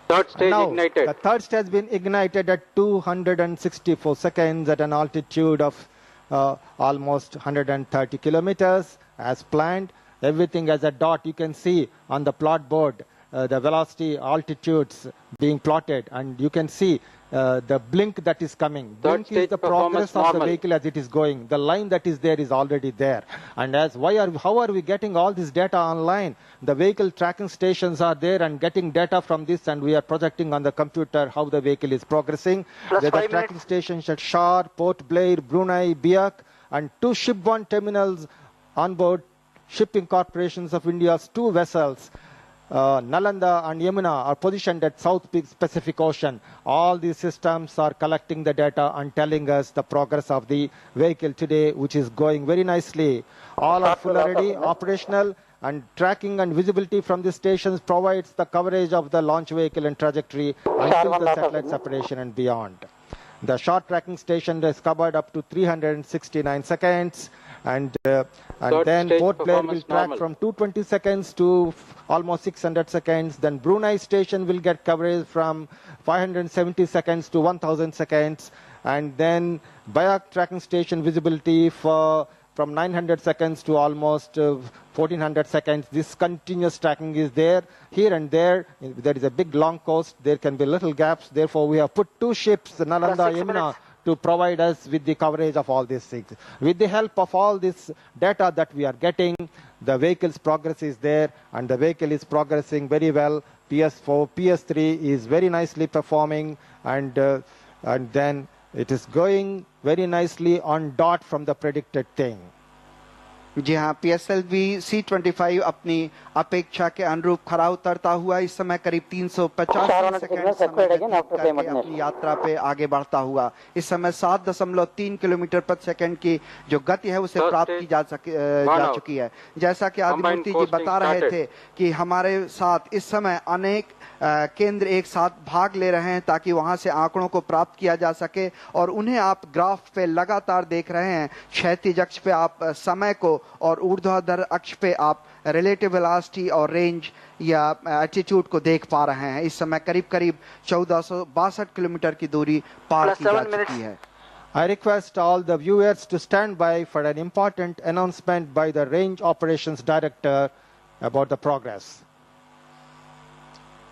Third stage Now, ignited. the third stage has been ignited at 264 seconds at an altitude of almost 130 kilometers as planned. Everything as a dot. You can see on the plot board the velocity altitudes being plotted, and you can see the blink that is coming. Blink is the progress of the vehicle as it is going. The line that is there is already there. And how are we getting all this data online? The vehicle tracking stations are there and getting data from this, and we are projecting on the computer how the vehicle is progressing. There are tracking stations at Shar, Port Blair, Brunei, Biak, and 2 shipborne terminals on board Shipping Corporations of India's 2 vessels. Nalanda and Yamuna are positioned at South Pacific Ocean. All these systems are collecting the data and telling us the progress of the vehicle today, which is going very nicely. All are full already operational, and tracking and visibility from the stations provides the coverage of the launch vehicle and trajectory until the satellite separation and beyond. The short tracking station is covered up to 369 seconds. And then Port Blair will track from 220 seconds to almost 600 seconds. Then Brunei station will get coverage from 570 seconds to 1000 seconds. And then Biak tracking station visibility from 900 seconds to almost 1400 seconds. This continuous tracking is there. Here and there is a big long coast. There can be little gaps. Therefore, we have put 2 ships, Nalanda, Yamuna, to provide us with the coverage of all these things. With the help of all this data that we are getting, the vehicle's progress is there, and the vehicle is progressing very well. PS4, PS3 is very nicely performing, and then it is going very nicely on dot from the predicted thing. जी हाँ, PSLV C25 अपनी अपेक्षा के अनुरूप खरा उतरता हुआ इस समय करीब 350 सेकंड समय अपनी यात्रा पे आगे बढ़ता हुआ इस समय 7.3 किलोमीटर प्रति सेकंड की जो गति है उसे प्राप्त की जा चुकी है। जैसा कि आदिमूर्ति जी बता रहे थे कि हमारे साथ इस समय अनेक केंद्र एक साथ भाग ले रहे हैं ताकि वहां से आंकड़ों को प्राप्त किया जा सके, और उन्हें आप ग्राफ पे लगातार देख रहे हैं। क्षैतिज अक्ष पे आप समय को और ऊर्ध्वाधर अक्ष पे आप रिलेटिव वेलोसिटी और रेंज या एल्टीट्यूड को देख पा रहे हैं। इस समय करीब करीब 1462 किलोमीटर की दूरी पार की जा चुकी है। I request all the viewers to stand by for an important announcement by the Range Operations Director about the progress.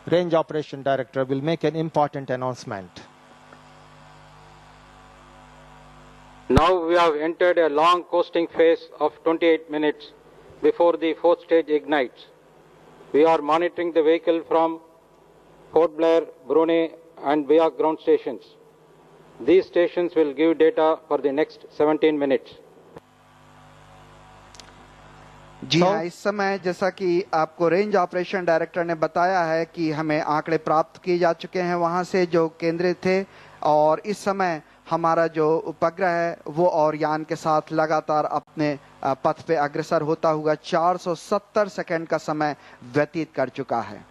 Range Operation Director will make an important announcement. Now we have entered a long coasting phase of 28 minutes before the fourth stage ignites. We are monitoring the vehicle from Port Blair, Brunei and Biak ground stations. These stations will give data for the next 17 minutes. जी हाँ, इस समय जैसा कि आपको range operation director ने बताया है कि हमें आंकड़े प्राप्त किए जा चुके हैं वहां से जो केंद्रित थे, और इस समय हमारा जो उपग्रह है वो और यान के साथ लगातार अपने पथ पे अग्रसर होता हुआ 470 सेकंड का समय व्यतीत कर चुका है।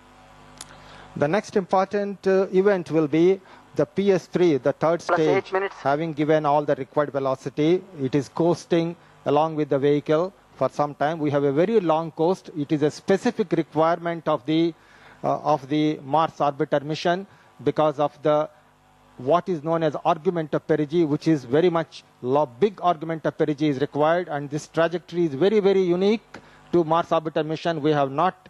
The next important event will be the PS3, the third stage, having given all the required velocity. It is coasting along with the vehicle for some time. We have a very long coast. It is a specific requirement of the Mars orbiter mission because of the what is known as argument of perigee, which is very much big argument of perigee is required, and this trajectory is very, very unique to Mars orbiter mission. We have not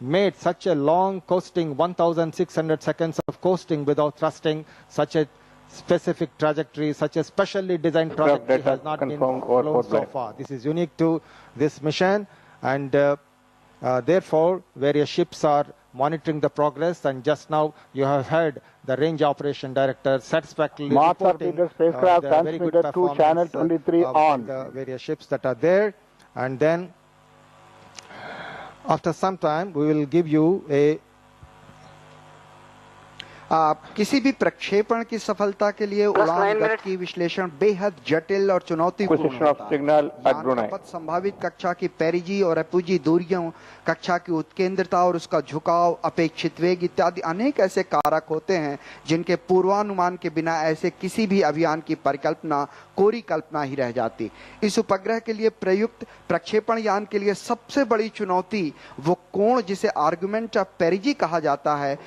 made such a long coasting, 1,600 seconds of coasting without thrusting. Such a specific trajectory, such a specially designed trajectory has not been flown so far. This is unique to this mission, and therefore various ships are monitoring the progress, and just now you have heard the range operation director satisfactorily reporting the very good performance channel 23 of on. the various ships that are there. And then after some time we will give you a किसी भी प्रक्षेपण की सफलता के लिए उड़ान गति की विश्लेषण बेहद जटिल और चुनौतीपूर्ण होता है। यान संभावित कक्षा की पेरिजी और एपोजी दूरियों, कक्षा की उत्केंद्रता और उसका झुकाव, अपेक्षित वेग इत्यादि अनेक ऐसे कारक होते हैं जिनके पूर्वानुमान के बिना ऐसे किसी भी अभियान की परिकल्पना कोरी कल्पना ही रह जाती। इस उपग्रह के लिए प्रयुक्त प्रक्षेपण यान के लिए सबसे बड़ी चुनौती वो कोण जिसे आर्गुमेंट ऑफ पेरिजी कहा जाता है,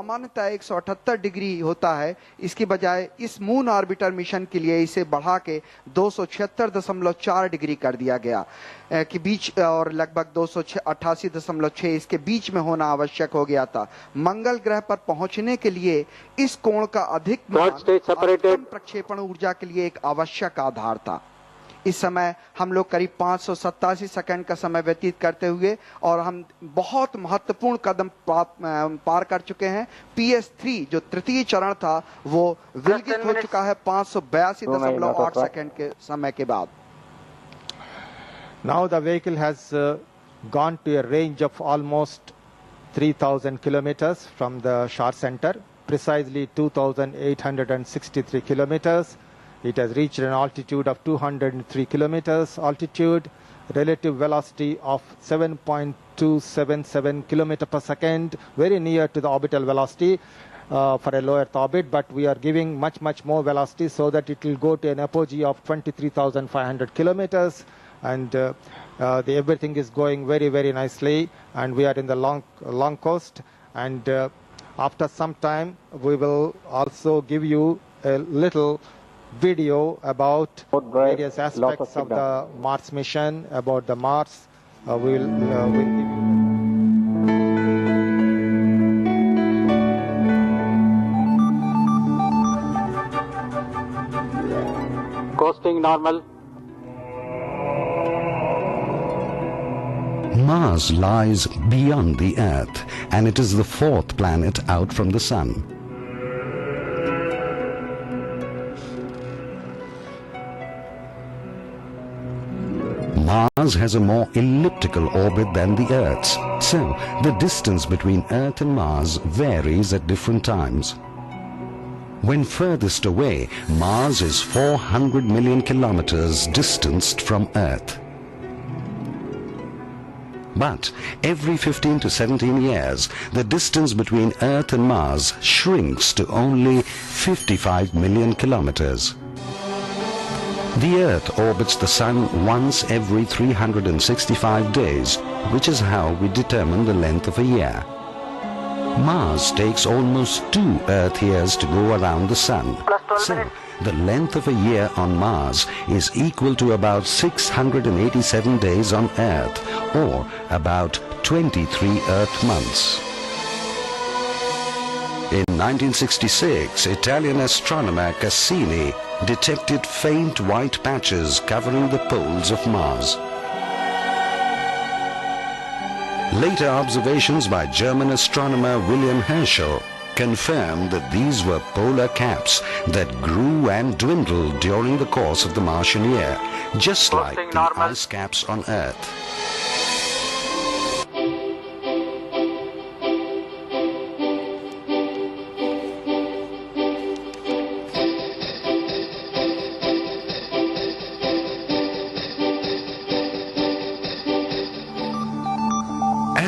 सामान्यतः 178 डिग्री होता है। इसकी बजाय इस मून ऑर्बिटर मिशन के लिए इसे बढ़ा के 276.4 डिग्री कर दिया गया कि बीच और लगभग 288.6 इसके बीच में होना आवश्यक हो गया था। मंगल ग्रह पर पहुंचने के लिए इस कोण का अधिक प्रक्षेपण ऊर्जा के लिए एक आवश्यक आधार था। इस समय हम लोग करीब 587 सेकंड का समय व्यतीत करते हुए और हम बहुत महत्वपूर्ण कदम पार कर चुके हैं। PS3 जो तृतीय चरण था वो विलगित हो चुका है 582.8 सेकंड के समय के बाद। Now the vehicle has gone to a range of almost 3,000 kilometers from the Shar center, precisely 2,863 kilometers. It has reached an altitude of 203 kilometers altitude, relative velocity of 7.277 kilometer per second, very near to the orbital velocity for a low Earth orbit, but we are giving much more velocity so that it will go to an apogee of 23,500 kilometers. And everything is going very nicely, and we are in the long coast, and after some time we will also give you a little video about various aspects of the Mars mission, about the Mars. We'll give you. Coasting normal. Mars lies beyond the Earth, and it is the fourth planet out from the Sun. Mars has a more elliptical orbit than the Earth's, so the distance between Earth and Mars varies at different times. When furthest away, Mars is 400 million kilometers distanced from Earth. But every 15 to 17 years, the distance between Earth and Mars shrinks to only 55 million kilometers. The Earth orbits the Sun once every 365 days, which is how we determine the length of a year. Mars takes almost 2 Earth years to go around the Sun. So, the length of a year on Mars is equal to about 687 days on Earth, or about 23 Earth months. In 1966, Italian astronomer Cassini detected faint white patches covering the poles of Mars. Later observations by German astronomer William Herschel confirmed that these were polar caps that grew and dwindled during the course of the Martian year, just like the ice caps on Earth.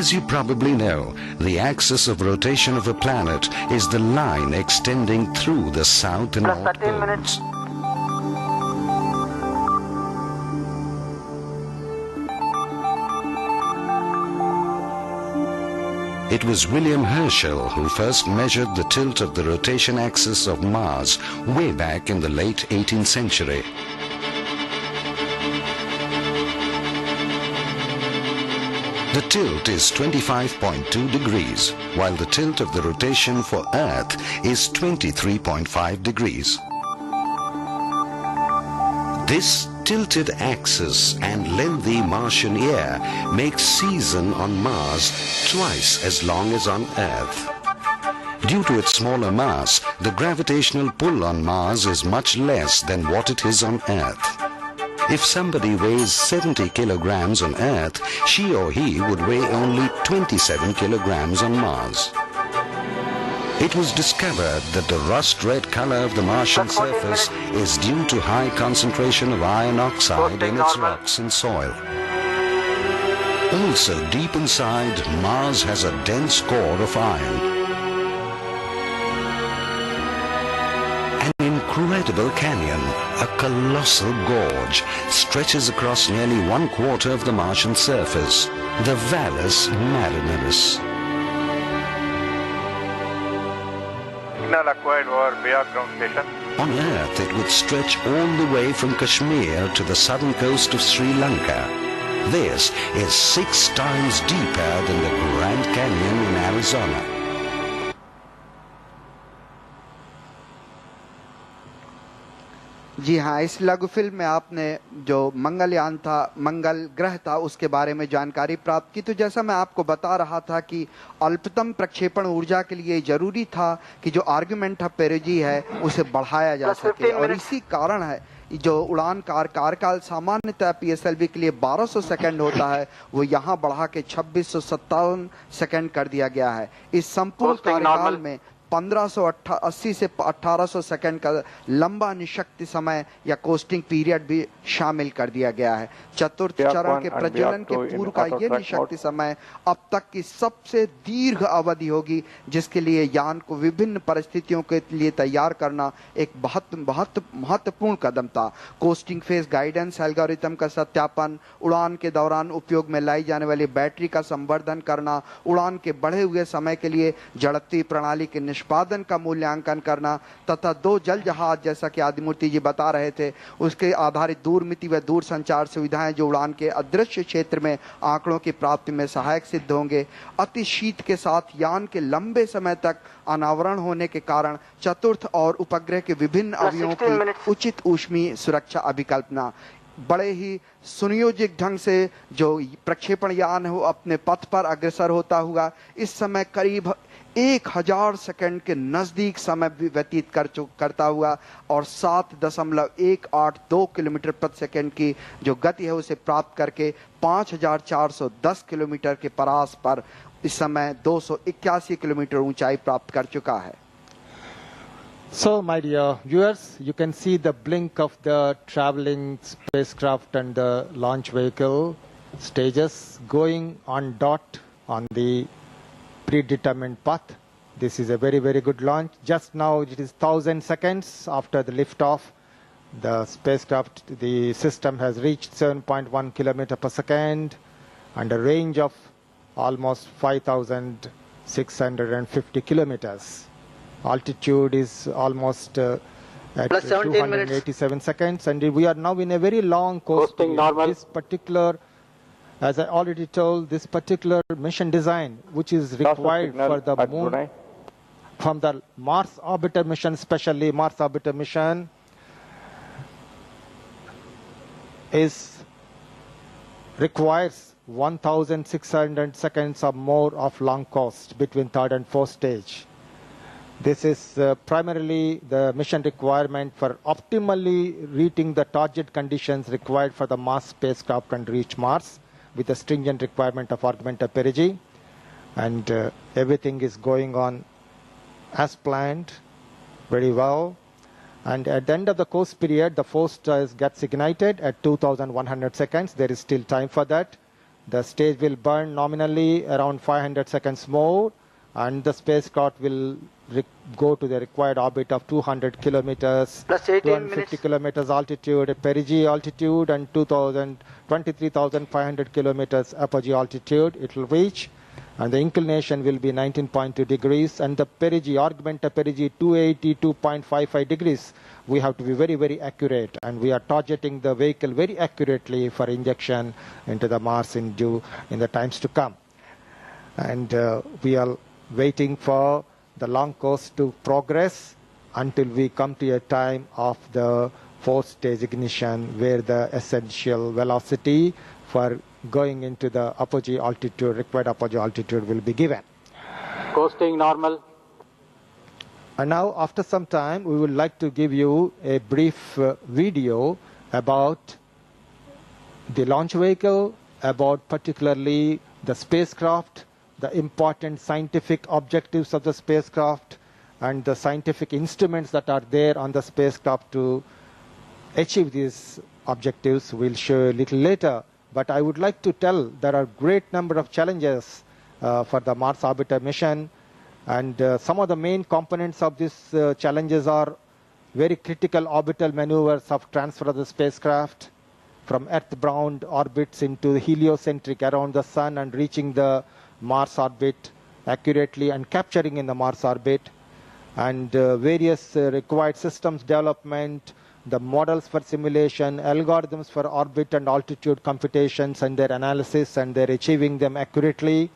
As you probably know, the axis of rotation of a planet is the line extending through the south and north poles. It was William Herschel who first measured the tilt of the rotation axis of Mars way back in the late 18th century. The tilt is 25.2 degrees, while the tilt of the rotation for Earth is 23.5 degrees. This tilted axis and lengthy Martian year makes season on Mars twice as long as on Earth. Due to its smaller mass, the gravitational pull on Mars is much less than what it is on Earth. If somebody weighs 70 kilograms on Earth, she or he would weigh only 27 kilograms on Mars. It was discovered that the rust-red color of the Martian surface is due to high concentration of iron oxide in its rocks and soil. Also, deep inside, Mars has a dense core of iron. An incredible canyon, a colossal gorge, stretches across nearly 1/4 of the Martian surface, the Valles Marineris. Signal acquired over Bayok ground station. On Earth, it would stretch all the way from Kashmir to the southern coast of Sri Lanka. This is 6 times deeper than the Grand Canyon in Arizona. जी हाँ, इस लघु film में आपने जो मंगलयान था, मंगल ग्रह था, उसके बारे में जानकारी प्राप्त की। तो जैसा मैं आपको बता रहा था कि अल्पतम प्रक्षेपण ऊर्जा के लिए जरूरी था कि जो आर्गुमेंट ऑफ पेरेजी है उसे बढ़ाया जा सके, और इसी कारण है जो उड़ान कार्यकाल सामान्यतः पीएसएलवी के लिए 1200 सेकंड होता है, वो यहाँ बढ़ा के 2657 सेकंड कर दिया गया है। इस संपूर्ण कार्यकाल में 1580 से 1800 सेकंड का लंबा निशक्ति समय या कोस्टिंग पीरियड भी शामिल कर दिया गया है। चतुर्थ चरण के प्रज्वलन के पूर्व का यह निशक्ति समय अब तक की सबसे दीर्घ अवधि होगी, जिसके लिए यान को विभिन्न परिस्थितियों के लिए तैयार करना एक बहुत महत्वपूर्ण कदम था। कोस्टिंग फेज गाइडेंस एल्गोरिथम का सत्यापन, उड़ान के दौरान उपयोग में लाई जाने वाली बैटरी का संवर्धन करना, उड़ान के बढ़े हुए समय के लिए जड़त्वीय प्रणाली के निष्पादन का मूल्यांकन करना तथा 2 जल जहाज, जैसा कि आदिमूर्ति जी बता रहे थे, उसके आधारित दूरमिति व दूर संचार सुविधाएं जो उड़ान के अदृश्य क्षेत्र में आंकड़ों की प्राप्ति में सहायक सिद्ध होंगे। अति शीत के साथ यान के लंबे समय तक अनावरण होने के कारण चतुर्थ और उपग्रह के विभिन्न अवयवों की उचित ऊष्मीय सुरक्षा अभिकल्पना, बड़े ही सुनियोजित ढंग से जो प्रक्षेपण यान है वो अपने पथ पर अग्रसर होता हुआ इस समय करीब 1000 सेकंड के नजदीक समय व्यतीत करता हुआ और 7.182 किलोमीटर प्रति सेकंड की जो गति है उसे प्राप्त करके 5410 किलोमीटर के परास पर इस समय 281 किलोमीटर ऊंचाई प्राप्त कर चुका है। So, my dear viewers, you can see the blink of the traveling spacecraft and the launch vehicle stages going on dot on the predetermined path. This is a very, very good launch. Just now it is 1000 seconds after the liftoff. The spacecraft, the system has reached 7.1 kilometer per second and a range of almost 5,650 kilometers. Altitude is almost at Plus 17 minutes. 287 seconds, and we are now in a very long course. Coasting normal. This particular, as I already told, this particular mission design, which is required for the moon, from the Mars orbiter mission, especially Mars orbiter mission, requires 1,600 seconds or more of long coast between third and fourth stage. This is primarily the mission requirement for optimally reaching the target conditions required for the Mars spacecraft and reach Mars with the stringent requirement of augmented perigee. And everything is going on as planned, very well. And at the end of the course period, the fourth stage gets ignited at 2,100 seconds. There is still time for that. The stage will burn nominally around 500 seconds more, and the spacecraft will go to the required orbit of 200 kilometers, Plus 18 250 minutes. kilometers altitude, perigee altitude, and 23,500 kilometers apogee altitude it will reach. And the inclination will be 19.2 degrees, and the perigee, augmented perigee, 282.55 degrees. We have to be very, very accurate, and we are targeting the vehicle very accurately for injection into the Mars in the times to come. And we are waiting for the long course to progress until we come to a time of the fourth stage ignition, where the essential velocity for going into the apogee altitude, required apogee altitude, will be given. Coasting normal. And now, after some time, we would like to give you a brief video about the launch vehicle, about particularly the spacecraft, the important scientific objectives of the spacecraft, and the scientific instruments that are there on the spacecraft to achieve these objectives. We'll show a little later. But I would like to tell there are great number of challenges for the Mars orbiter mission, and some of the main components of these challenges are very critical orbital maneuvers of transfer of the spacecraft from Earth-bound orbits into the heliocentric around the Sun and reaching the Mars orbit accurately and capturing in the Mars orbit, and various required systems development, the models for simulation, algorithms for orbit and altitude computations and their analysis and their achieving them accurately,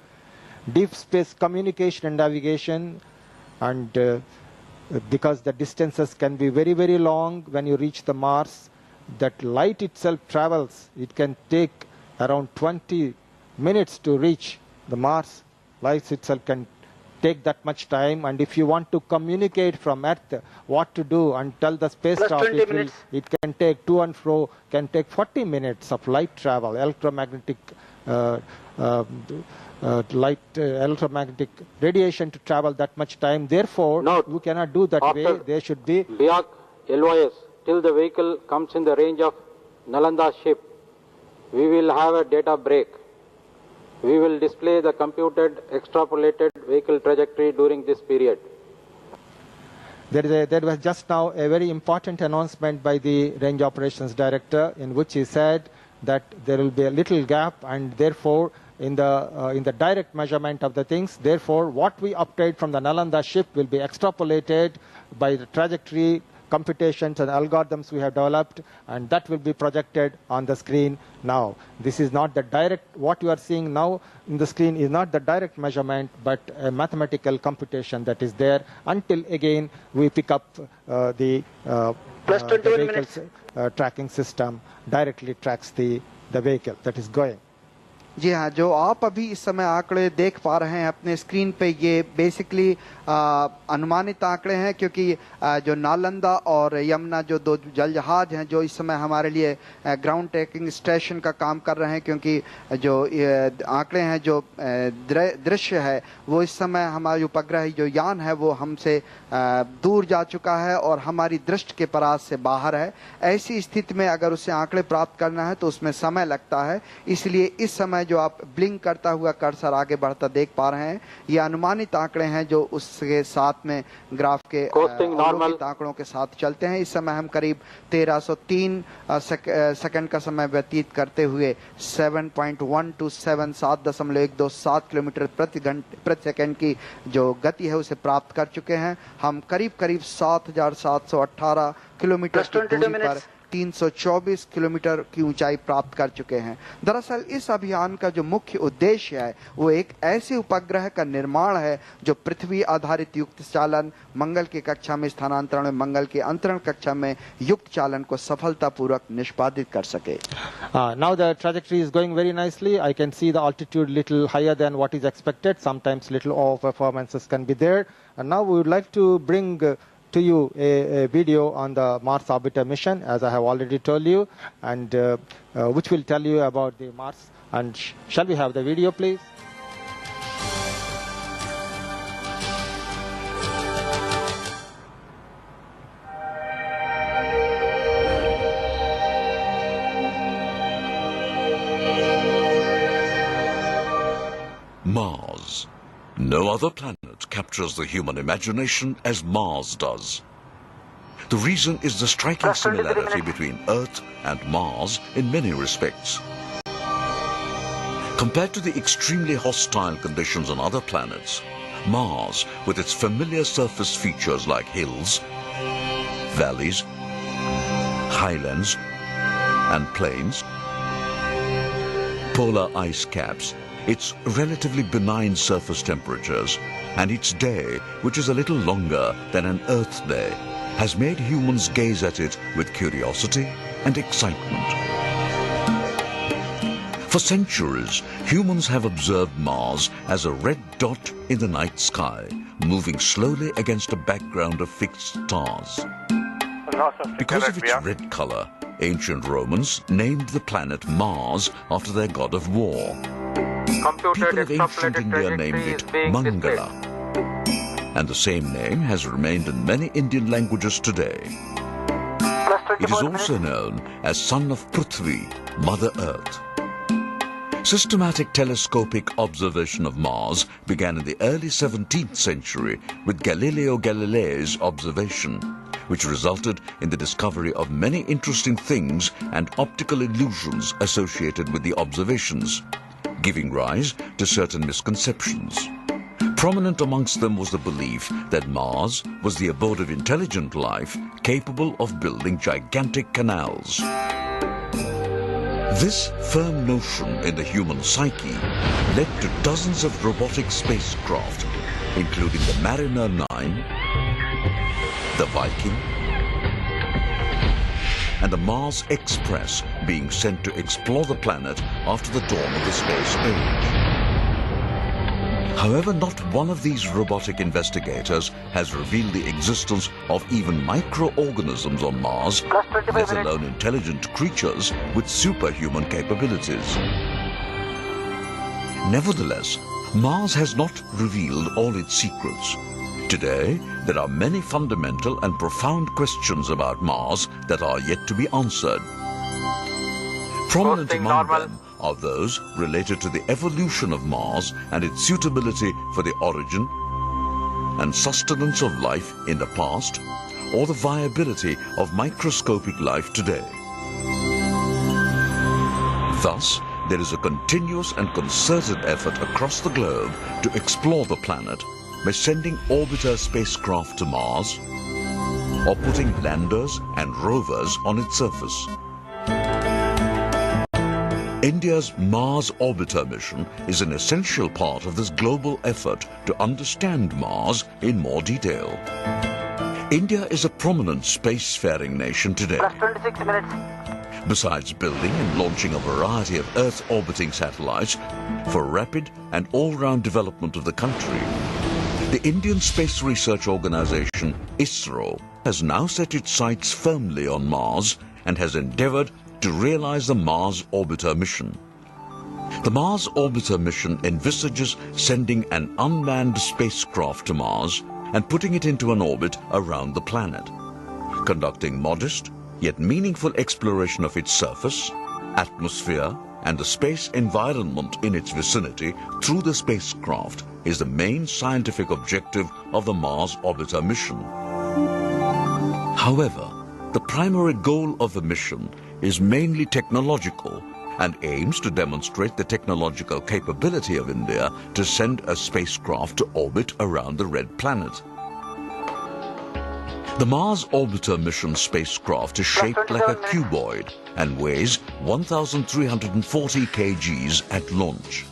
deep space communication and navigation, and because the distances can be very, very long when you reach the Mars, that light itself travels, it can take around 20 minutes to reach the Mars. Light itself can take that much time, and if you want to communicate from Earth what to do and tell the spacecraft, 20 minutes. it can take to and fro, can take 40 minutes of light travel, electromagnetic electromagnetic radiation to travel that much time. Therefore, Note, we cannot do that after way. There should be BIAC LYS, till the vehicle comes in the range of Nalanda ship, we will have a data break. We will display the computed, extrapolated vehicle trajectory during this period. There was just now a very important announcement by the Range Operations Director, in which he said that there will be a little gap, and therefore in the direct measurement of the things, therefore what we obtained from the Nalanda ship will be extrapolated by the trajectory computations and algorithms we have developed, and that will be projected on the screen now. This is not the direct, what you are seeing now in the screen is not the direct measurement, but a mathematical computation that is there until again we pick up the +21 minutes. Tracking system directly tracks the vehicle that is going. जी हाँ, जो आप अभी इस समय आंकड़े देख पा रहे हैं अपने स्क्रीन पे, ये बेसिकली अनुमानित आंकड़े हैं, क्योंकि जो नालंदा और यमुना जो दो जल जहाज हैं जो इस समय हमारे लिए ग्राउंड ट्रैकिंग स्टेशन का काम कर रहे हैं, क्योंकि जो आंकड़े हैं, जो दृश्य है वो इस समय हमारा उपग्रह जो यान है वो हमसे दूर जा चुका है और हमारी दृष्टि के परास से बाहर है। ऐसी स्थिति में अगर उसे आंकड़े प्राप्त करना है तो उसमें समय लगता है, इसलिए इस समय जो आप ब्लिंक करता हुआ कर्सर आगे बढ़ता देख पा रहे हैं, ये अनुमानित आंकड़े हैं जो उसके साथ में ग्राफ के अवलोकित आंकड़ों के साथ चलते हैं। इस समय हम करीब 1303 सेकंड का समय व्यतीत करते हुए 7.127 7.127 किलोमीटर प्रति सेकंड की जो गति है उसे प्राप्त कर चुके हैं। हम करीब 7,718 किलोमीटर की दूरी पर 324 किलोमीटर की ऊंचाई प्राप्त कर चुके हैं। दरअसल इस अभियान का जो मुख्य उद्देश्य है वो एक ऐसे उपग्रह का निर्माण है जो पृथ्वी आधारित युक्त चालन, मंगल की कक्षा में स्थानांतरण में मंगल के अंतरण कक्षा में युक्त चालन को सफलतापूर्वक निष्पादित कर सके। Now the trajectory is going very nicely. I can see the altitude little higher than what is expected. Sometimes little over performances can be there. And now we would like to bring to you a video on the Mars Orbiter mission, as I have already told you, and which will tell you about the Mars. And shall we have the video, please? Mars. No other planet captures the human imagination as Mars does. The reason is the striking similarity between Earth and Mars in many respects. Compared to the extremely hostile conditions on other planets, Mars, with its familiar surface features like hills, valleys, highlands, and plains, polar ice caps, its relatively benign surface temperatures, and its day, which is a little longer than an Earth day, has made humans gaze at it with curiosity and excitement. For centuries, humans have observed Mars as a red dot in the night sky, moving slowly against a background of fixed stars. Because of its red color, ancient Romans named the planet Mars after their god of war. People of ancient India named it Mangala, and the same name has remained in many Indian languages today. It is also known as son of Prithvi, Mother Earth. Systematic telescopic observation of Mars began in the early 17th century with Galileo Galilei's observation, which resulted in the discovery of many interesting things and optical illusions associated with the observations, giving rise to certain misconceptions. Prominent amongst them was the belief that Mars was the abode of intelligent life capable of building gigantic canals. This firm notion in the human psyche led to dozens of robotic spacecraft, including the Mariner 9, the Viking, and the Mars Express being sent to explore the planet after the dawn of the space age. However, not one of these robotic investigators has revealed the existence of even microorganisms on Mars, let alone intelligent creatures with superhuman capabilities. Nevertheless, Mars has not revealed all its secrets. Today, there are many fundamental and profound questions about Mars that are yet to be answered. Prominent among them are those related to the evolution of Mars and its suitability for the origin and sustenance of life in the past, or the viability of microscopic life today. Thus, there is a continuous and concerted effort across the globe to explore the planet by sending orbiter spacecraft to Mars or putting landers and rovers on its surface. India's Mars Orbiter mission is an essential part of this global effort to understand Mars in more detail. India is a prominent spacefaring nation today. Plus 26 minutes. Besides building and launching a variety of Earth-orbiting satellites for rapid and all-round development of the country, the Indian Space Research Organization, ISRO, has now set its sights firmly on Mars and has endeavored to realize the Mars Orbiter mission. The Mars Orbiter mission envisages sending an unmanned spacecraft to Mars and putting it into an orbit around the planet, conducting modest yet meaningful exploration of its surface, atmosphere, and the space environment in its vicinity through the spacecraft is the main scientific objective of the Mars Orbiter mission. However, the primary goal of the mission is mainly technological and aims to demonstrate the technological capability of India to send a spacecraft to orbit around the Red Planet. The Mars Orbiter mission spacecraft is shaped like a cuboid and weighs 1,340 kgs at launch.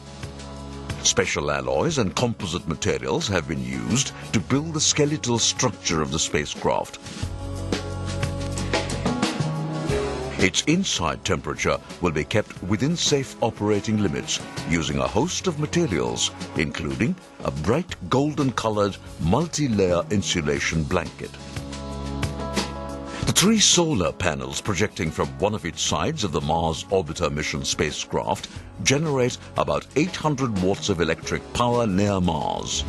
Special alloys and composite materials have been used to build the skeletal structure of the spacecraft. Its inside temperature will be kept within safe operating limits using a host of materials, including a bright golden-colored multi-layer insulation blanket. The 3 solar panels projecting from one of its sides of the Mars Orbiter mission spacecraft generate about 800 watts of electric power near Mars.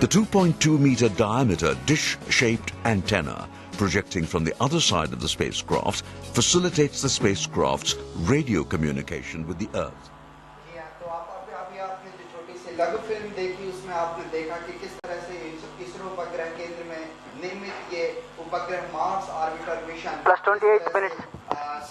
The 2.2-meter diameter dish-shaped antenna projecting from the other side of the spacecraft facilitates the spacecraft's radio communication with the Earth. तो अभी आपने जो छोटी सी लघु film देखी उसमें आपने देखा कि किस तरह से इसरो उपग्रह केंद्र में निर्मित ये उपग्रह मार्स ऑर्बिटर मिशन +28 minutes.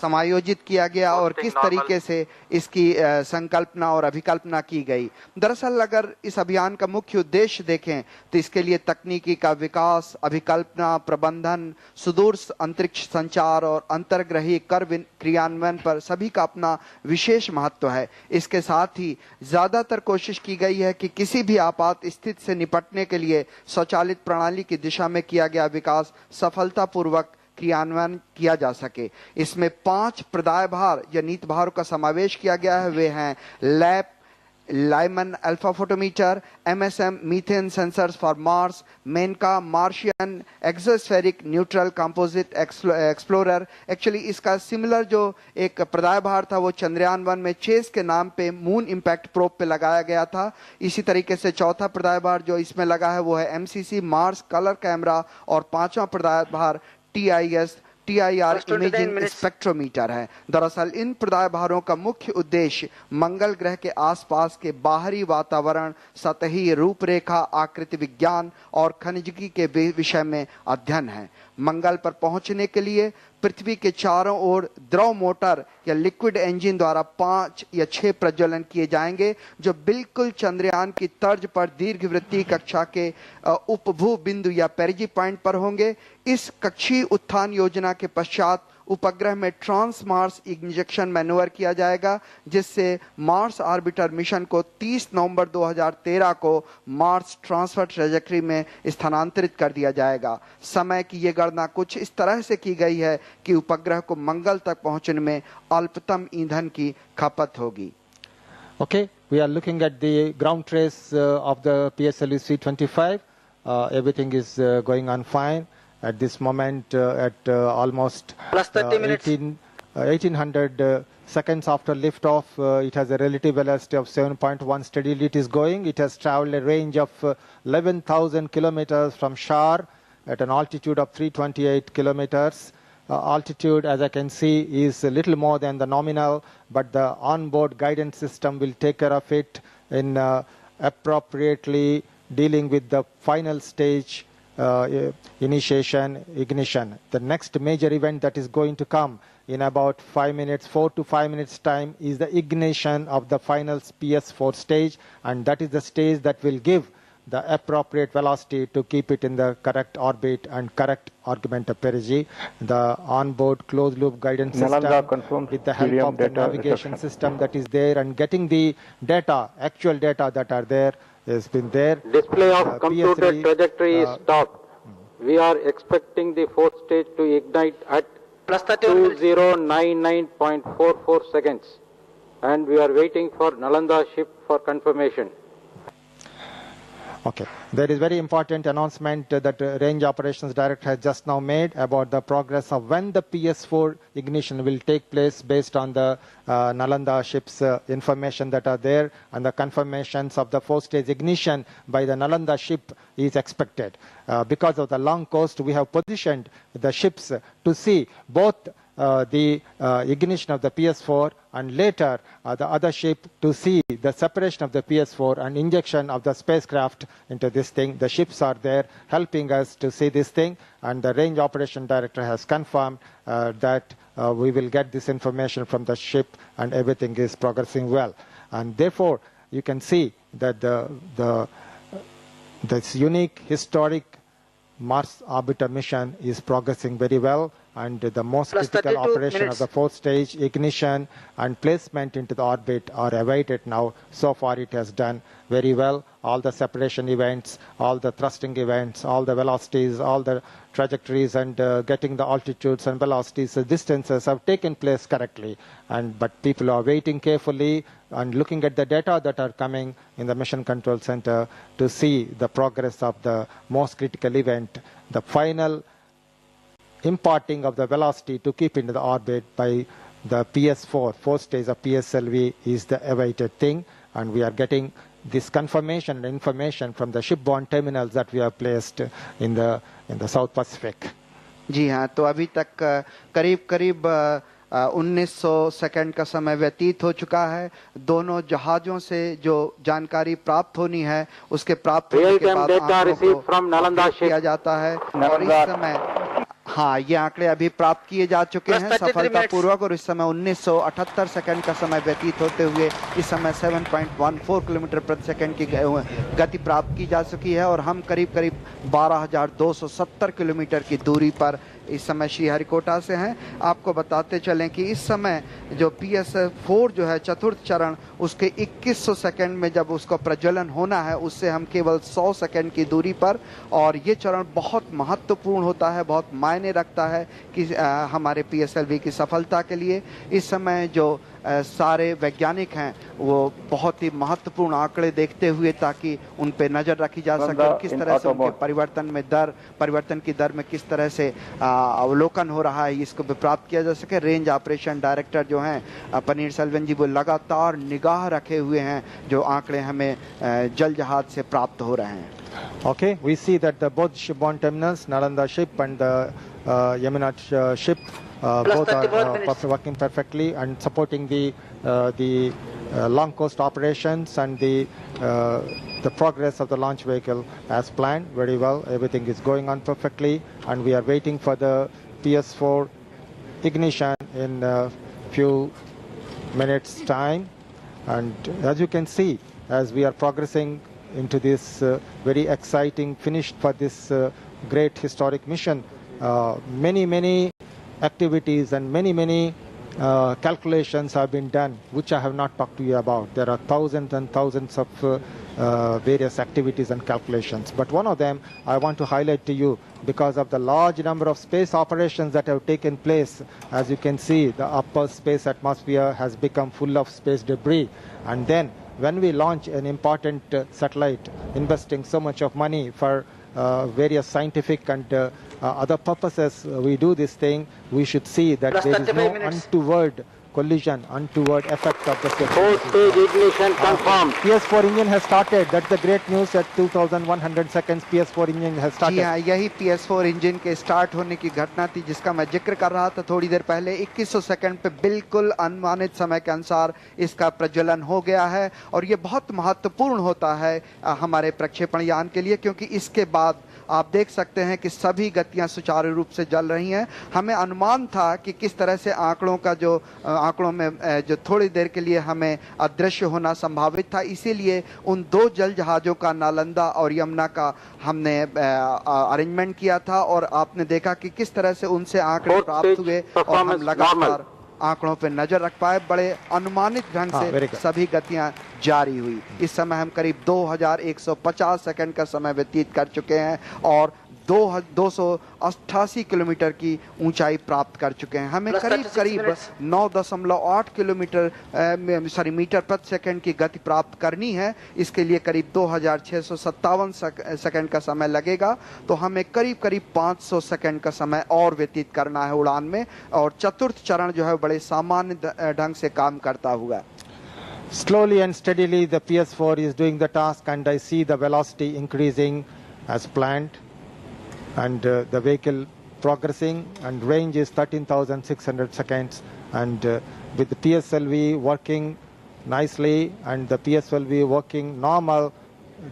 समायोजित किया गया और किस तरीके से इसकी संकल्पना और अभिकल्पना की गई। दरअसल अगर इस अभियान का मुख्य उद्देश्य देखें तो इसके लिए तकनीकी का विकास, अभिकल्पना, प्रबंधन, सुदूर अंतरिक्ष संचार और अंतर्ग्रही कर क्रियान्वयन पर सभी का अपना विशेष महत्व है। इसके साथ ही ज्यादातर कोशिश की गई है कि किसी भी आपात स्थिति से निपटने के लिए स्वचालित प्रणाली की दिशा में किया गया विकास सफलतापूर्वक क्रियान्वयन किया जा सके। इसमें 5 प्रदाय भार या नीत भारों का समावेश किया गया है। वे हैं LAP, Lyman alpha photometer, MSM methane sensors for Mars, MENCA Martian exospheric neutral composite explorer. Actually इसका सिमिलर जो एक प्रदाय भार था वो चंद्रयान 1 में चेस के नाम पे मून इंपैक्ट प्रोब पे लगाया गया था। इसी तरीके से चौथा प्रदाय भार जो इसमें लगा है वो है MCC मार्स कलर कैमरा और 5वां प्रदाय भार TIR इमेजिंग स्पेक्ट्रोमीटर है। दरअसल इन प्रदाय भारों का मुख्य उद्देश्य मंगल ग्रह के आसपास के बाहरी वातावरण, सतही रूपरेखा, आकृति विज्ञान और खनिजिकी के विषय में अध्ययन है। मंगल पर पहुंचने के लिए पृथ्वी के चारों ओर द्रव मोटर या लिक्विड इंजन द्वारा 5 या 6 प्रज्वलन किए जाएंगे जो बिल्कुल चंद्रयान की तर्ज पर दीर्घवृत्तीय कक्षा के उपभू बिंदु या पेरिजी पॉइंट पर होंगे। इस कक्षीय उत्थान योजना के पश्चात उपग्रह में ट्रांस मार्स इंजेक्शन मैन्यूवर किया जाएगा जिससे मार्स ऑर्बिटर मिशन को 30 नवंबर 2013 को मार्स ट्रांसफर ट्रेजेक्टरी में स्थानांतरित कर दिया जाएगा। समय की ये गणना कुछ इस तरह से की गई है कि उपग्रह को मंगल तक पहुंचने में अल्पतम ईंधन की खपत होगी। Okay, we are looking at the ground trace of the PSLV C-25. Everything is going on fine. At this moment, at almost +30 minutes. 1800 seconds after liftoff, it has a relative velocity of 7.1. Steadily it is going. It has traveled a range of 11,000 kilometers from Shar at an altitude of 328 kilometers. Altitude, as I can see, is a little more than the nominal, but the onboard guidance system will take care of it in appropriately dealing with the final stage initiation, ignition. The next major event that is going to come in about 5 minutes, 4 to 5 minutes time, is the ignition of the final PS4 stage, and that is the stage that will give the appropriate velocity to keep it in the correct orbit and correct augment of perigee. The onboard closed loop guidance system with the help of the navigation system that is there and getting the data, actual data that are there, has been there. Display of computed trajectory is stopped. We are expecting the fourth stage to ignite at +30 2099.44 seconds, and we are waiting for Nalanda ship for confirmation. Okay. There is very important announcement that Range Operations Director has just now made about the progress of when the PS4 ignition will take place based on the Nalanda ship's information that are there, and the confirmations of the 4-stage ignition by the Nalanda ship is expected. Because of the long coast, we have positioned the ships to see both the ignition of the PS4, and later the other ship to see the separation of the PS4 and injection of the spacecraft into this thing. The ships are there helping us to see this thing, and the range operation director has confirmed that we will get this information from the ship, and everything is progressing well. And therefore, you can see that this unique historic Mars orbiter mission is progressing very well, and the most critical operation of the fourth stage, ignition and placement into the orbit, are awaited now. So far it has done very well. All the separation events, all the thrusting events, all the velocities, all the trajectories, and getting the altitudes and velocities, the distances have taken place correctly. But people are waiting carefully and looking at the data that are coming in the Mission Control Center to see the progress of the most critical event. The final imparting of the velocity to keep into the orbit by the PS4, fourth stage of PSLV, is the awaited thing, and we are getting this confirmation and information from the shipborne terminals that we have placed in the South Pacific. जी हाँ, तो अभी तक करीब 1900 second का समय व्यतीत हो चुका है। दोनों जहाजों से जो जानकारी प्राप्त होनी है उसके प्राप्त होने के बाद आंकड़ों को किया जाता है, और इस समय हाँ, ये आंकड़े अभी प्राप्त किए जा चुके हैं सफलतापूर्वक, और इस समय 1978 सेकंड का समय व्यतीत होते हुए इस समय 7.14 किलोमीटर प्रति सेकंड की गति प्राप्त की जा चुकी है, और हम करीब 12,270 किलोमीटर की दूरी पर इस समय श्रीहरिकोटा से हैं। आपको बताते चलें कि इस समय जो PS4 जो है चतुर्थ चरण, उसके 2100 सेकंड में जब उसका प्रज्वलन होना है, उससे हम केवल 100 सेकंड की दूरी पर, और ये चरण बहुत महत्वपूर्ण होता है, बहुत मायने रखता है कि हमारे PSLV की सफलता के लिए। इस समय जो सारे वैज्ञानिक हैं वो बहुत ही महत्वपूर्ण आंकड़े देखते हुए, ताकि उन पे नजर रखी जा सके, किस तरह से उनके परिवर्तन की दर में किस तरह से अवलोकन हो रहा है, इसको भी प्राप्त किया जा सके। रेंज ऑपरेशन डायरेक्टर जो हैं पनीर सेल्वन जी, वो लगातार निगाह रखे हुए हैं जो आंकड़े हमें जल जहाज से प्राप्त हो रहे हैं। Okay, we see that both shipborne terminals, Nalanda ship and the Yamunat ship, both are working perfectly and supporting the long coast operations and the progress of the launch vehicle as planned very well. Everything is going on perfectly, and we are waiting for the PS4 ignition in a few minutes time. And as you can see, as we are progressing into this very exciting finish for this great historic mission, many activities and many calculations have been done, which I have not talked to you about. There are thousands and thousands of various activities and calculations, but one of them I want to highlight to you because of the large number of space operations that have taken place. As you can see, the upper space atmosphere has become full of space debris, and then when we launch an important satellite, investing so much of money for various scientific and other purposes, we do this thing, we should see that there is no untoward collision, untoward effect of the space. Fourth stage ignition confirmed. PS4 engine has started. That's the great news. At 2100 seconds, PS4 engine has started. जी हाँ, यही PS4 engine के start होने की घटना थी जिसका मैं जिक्र कर रहा था थोड़ी देर पहले। 2100 सेकंड पे बिल्कुल अनुमानित समय के अनुसार इसका प्रज्वलन हो गया है, और ये बहुत महत्वपूर्ण होता है हमारे प्रक्षेपण यान के लिए, क्योंकि इसके बाद आप देख सकते हैं कि सभी गतियां सुचारू रूप से चल रही हैं। हमें अनुमान था कि किस तरह से आंकड़ों में जो थोड़ी देर के लिए हमें अदृश्य होना संभावित था, इसीलिए उन दो जल जहाज़ों का, नालंदा और यमुना का, हमने अरेंजमेंट किया था, और आपने देखा कि किस तरह से उनसे आंकड़े प्राप्त हुए और हम लगातार आंकड़ों पर नजर रख पाए। बड़े अनुमानित ढंग से सभी गतियां जारी हुई। इस समय हम करीब 2150 सेकंड का समय व्यतीत कर चुके हैं और 288 किलोमीटर की ऊंचाई प्राप्त कर चुके हैं। हमें करीब 9.8 मीटर प्रति सेकंड की गति प्राप्त करनी है। इसके लिए करीब 2657 सेकंड का समय लगेगा, तो हमें करीब 500 सेकंड का समय और व्यतीत करना है उड़ान में, और चतुर्थ चरण जो है बड़े सामान्य ढंग से काम करता हुआ। Slowly and steadily the PS4 is doing the task, and I see the velocity increasing as planned, and the vehicle progressing, and range is 13,600 seconds. And with the PSLV working nicely and the PSLV working normal,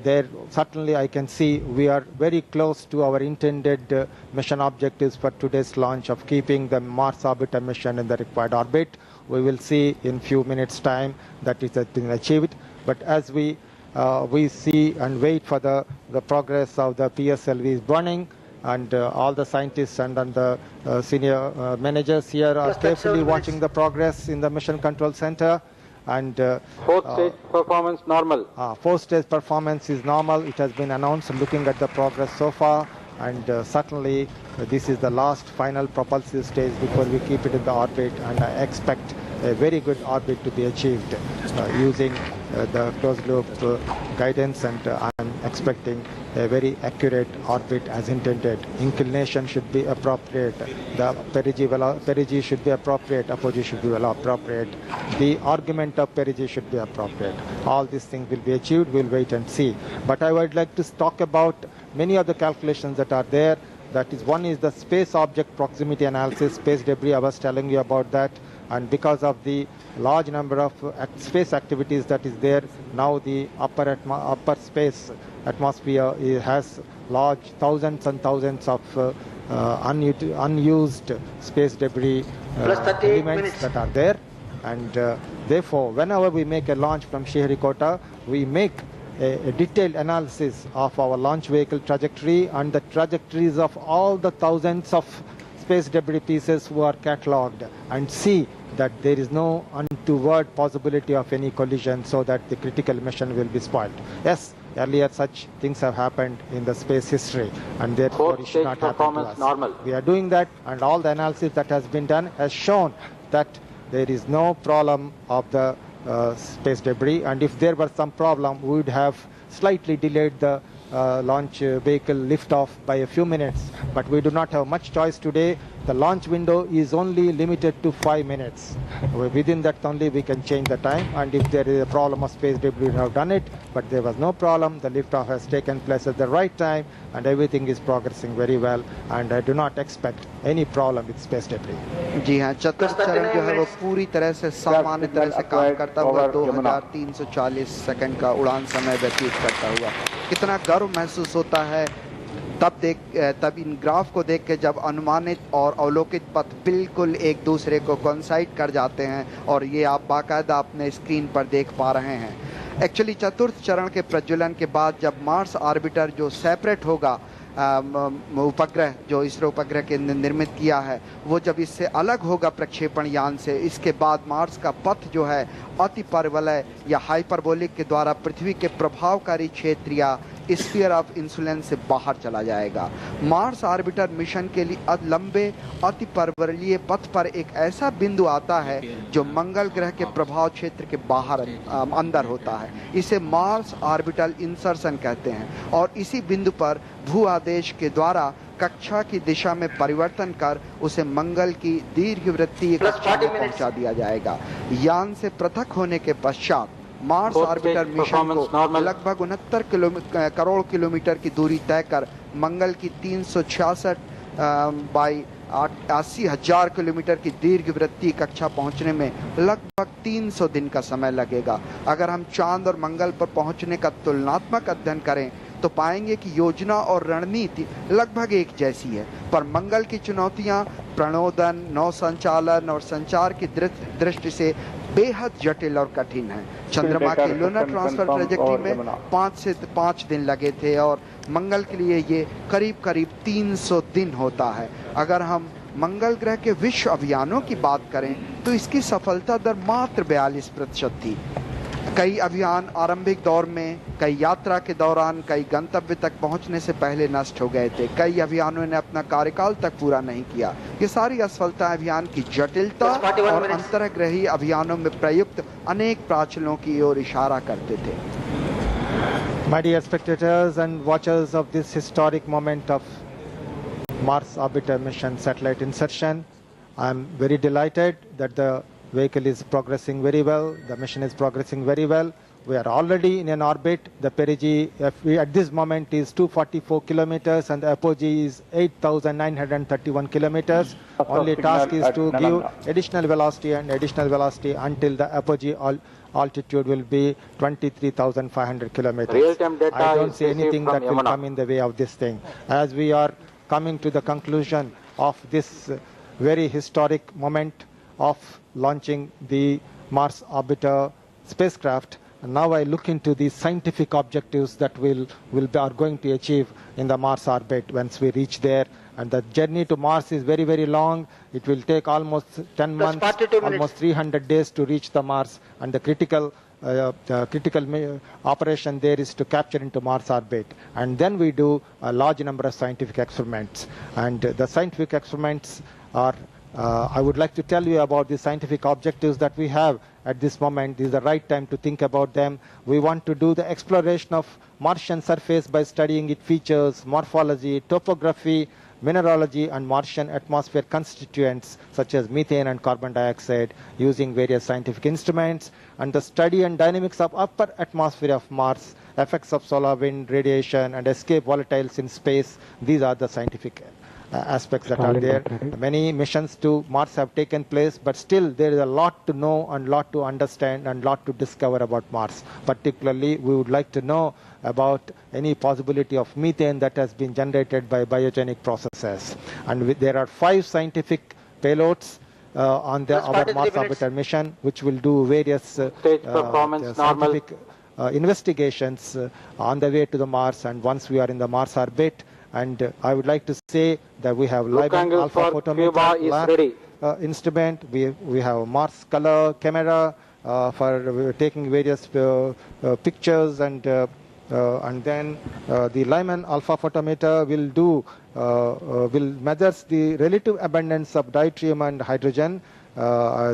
there certainly I can see we are very close to our intended mission objectives for today's launch of keeping the Mars orbiter mission in the required orbit. We will see in few minutes time that it has been achieved. But as we see and wait for the progress of the PSLV is burning, and all the scientists and the senior managers here are carefully watching the progress in the Mission Control Center. And fourth stage performance normal. Fourth stage performance is normal. It has been announced looking at the progress so far, and certainly this is the last final propulsive stage before we keep it in the orbit, and I expect a very good orbit to be achieved using the closed loop guidance, and I'm expecting a very accurate orbit as intended. Inclination should be appropriate, the perigee should be appropriate, apogee should be appropriate, the argument of perigee should be appropriate. All these things will be achieved. We'll wait and see. But I would like to talk about many of the calculations that are there. That is, one is the space object proximity analysis, space debris. I was telling you about that. And because of the large number of space activities that is there, now the upper space atmosphere has large thousands and thousands of unused space debris elements that are there. And therefore, whenever we make a launch from Sriharikota, we make a detailed analysis of our launch vehicle trajectory and the trajectories of all the thousands of space debris pieces who are catalogued, and see that there is no untoward possibility of any collision, so that the critical mission will be spoiled. Yes, earlier such things have happened in the space history, and therefore it should not happen to us. Normal. We are doing that, and all the analysis that has been done has shown that there is no problem of the space debris, and if there were some problem, we would have slightly delayed the launch vehicle liftoff by a few minutes. But we do not have much choice today. The launch window is only limited to 5 minutes. Within that only we can change the time, and if there is a problem of space debris, we have done it, but there was no problem. The liftoff has taken place at the right time, and everything is progressing very well, and I do not expect any problem with space debris. जी हाँ, चतुर्थ चरण जो है वो पूरी तरह से सामान्य तरह से काम करता हुआ 2340 सेकंड का उड़ान समय व्यतीत करता हुआ कितना गर्व महसूस होता है तब इन ग्राफ को देख के, जब अनुमानित और अवलोकित पथ बिल्कुल एक दूसरे को कोइंसाइड कर जाते हैं, और ये आप बाकायदा अपने स्क्रीन पर देख पा रहे हैं। एक्चुअली चतुर्थ चरण के प्रज्वलन के बाद जब मार्स ऑर्बिटर जो सेपरेट होगा, उपग्रह जो इसरो उपग्रह के निर्मित किया है, वो जब इससे अलग होगा प्रक्षेपण यान से, इसके बाद मार्स का पथ जो है अति परवलय या हाइपरबोलिक के द्वारा पृथ्वी के प्रभावकारी क्षेत्र या स्फीयर ऑफ इन्फ्लुएंस से बाहर चला जाएगा। मार्स ऑर्बिटर मिशन के लिए लंबे अति परवलयीय पथ पर एक ऐसा बिंदु आता है जो मंगल ग्रह के प्रभाव क्षेत्र के बाहर अंदर होता है। इसे मार्स ऑर्बिटल इंसर्शन कहते हैं, और इसी बिंदु पर भू आदेश के द्वारा कक्षा की दिशा में परिवर्तन कर उसे मंगल की दीर्घवृत्तीय कक्षा में पहुंचा दिया जाएगा। यान से पृथक होने के पश्चात मार्स ऑर्बिटर मिशन को लगभग 69 करोड़ किलोमीटर की दूरी तय कर मंगल की 366 बाई 80,000 किलोमीटर की दीर्घवृत्तीय कक्षा पहुंचने में लगभग 300 दिन का समय लगेगा। अगर हम चांद और मंगल पर पहुंचने का तुलनात्मक अध्ययन करें तो पाएंगे कि योजना और रणनीति लगभग एक जैसी है, पर मंगल की चुनौतियां प्रणोदन, नौ संचालन और संचार की दृष्टि से बेहद जटिल और कठिन है। चंद्रमा के लूनर ट्रांसफर ट्रेजेक्टरी में 5 से 5 दिन लगे थे, और मंगल के लिए ये करीब 300 दिन होता है। अगर हम मंगल ग्रह के विश्व अभियानों की बात करें तो इसकी सफलता दर मात्र 42% थी। कई अभियान आरंभिक दौर में, कई यात्रा के दौरान, कई गंतव्य तक पहुंचने से पहले नष्ट हो गए थे। कई अभियानों ने अपना कार्यकाल तक पूरा नहीं किया। ये सारी असफलता अभियान की जटिलता और अंतर्ग्रही अभियानों में प्रयुक्त अनेक प्राचलों की ओर इशारा करते थे। My dear spectators and watchers of this historic moment of Mars orbiter mission satellite insertion, I am very delighted that the vehicle is progressing very well, the mission is progressing very well. We are already in an orbit. The perigee at this moment is 244 kilometers and the apogee is 8,931 kilometers. Only task is to give additional velocity and additional velocity until the apogee altitude will be 23,500 kilometers. Real-time data I don't is see anything received that from will Yamuna. come in the way of this thing. As we are coming to the conclusion of this very historic moment of launching the Mars Orbiter spacecraft, and now I look into the scientific objectives that are going to achieve in the Mars orbit once we reach there. And the journey to Mars is very, very long. It will take almost 10 months, almost 300 days to reach the Mars. And the critical operation there is to capture into Mars orbit. And then we do a large number of scientific experiments. And the scientific experiments are, I would like to tell you about the scientific objectives that we have at this moment. This is the right time to think about them. We want to do the exploration of Martian surface by studying its features, morphology, topography, mineralogy, and Martian atmosphere constituents such as methane and carbon dioxide using various scientific instruments, and the study and dynamics of upper atmosphere of Mars, effects of solar wind, radiation, and escape volatiles in space. These are the scientific aspects that are there. Many missions to Mars have taken place, but still there is a lot to know and lot to understand and lot to discover about Mars. Particularly, we would like to know about any possibility of methane that has been generated by biogenic processes. And there are 5 scientific payloads on our Mars Orbiter mission, which will do various scientific investigations on the way to the Mars and once we are in the Mars orbit. And I would like to say that we have Lyman alpha photometer instrument. We have Mars color camera for taking various pictures, and then the Lyman alpha photometer will measures the relative abundance of deuterium and hydrogen.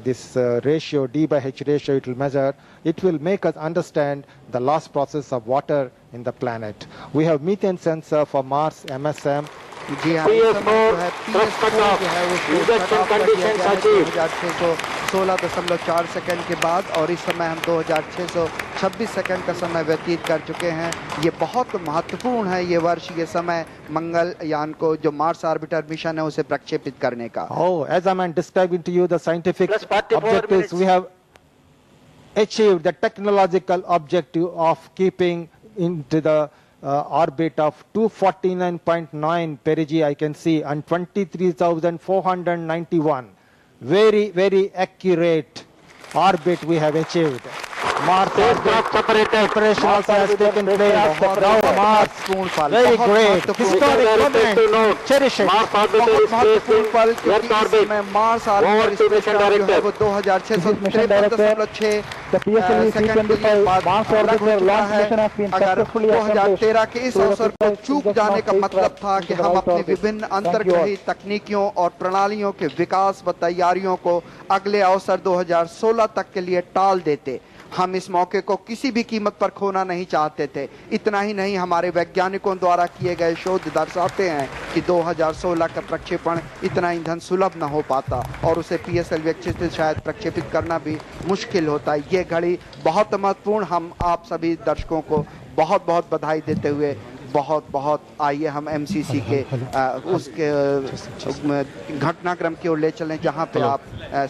This ratio, D by H ratio, it will measure. It will make us understand the loss process of water in the planet. We have methane sensor for Mars, MSM. PS4 16.4 second के बाद, और इस समय हम 2626 second का समय व्यतीत कर चुके हैं। ये बहुत महत्वपूर्ण है ये वर्ष, ये समय मंगलयान को जो मार्स ऑर्बिटर मिशन है उसे प्रक्षेपित करने का। Oh, as I am describing to you the scientific objectives, we have achieved the technological objective of keeping into the orbit of 249.9 perigee, I can see, and 23,491. Very, very accurate orbit we have achieved. Mars operation also has taken place. Now Mars, very great, historic moment, cherish it. बहुत महत्वपूर्ण पल, क्योंकि इसमें Mars orbiter spacecraft जो है वो 2653.6 second के लिए बाद लग चुका है। अगर 2013 के इस अवसर को चूक जाने का मतलब था कि हम अपनी विभिन्न अंतर्ग्रही तकनीकियों और प्रणालियों के विकास व तैयारियों को अगले अवसर 2016 तक के लिए टाल देते। हम इस मौके को किसी भी कीमत पर खोना नहीं चाहते थे। इतना ही नहीं, हमारे वैज्ञानिकों द्वारा किए गए शोध दर्शाते हैं कि 2016 का प्रक्षेपण इतना ईंधन सुलभ न हो पाता और उसे PSLV से शायद प्रक्षेपित करना भी मुश्किल होता है। ये घड़ी बहुत महत्वपूर्ण। हम आप सभी दर्शकों को बहुत बहुत बधाई देते हुए बहुत आइए हम MCC के उसके घटनाक्रम की ओर ले चलें, जहां पे आप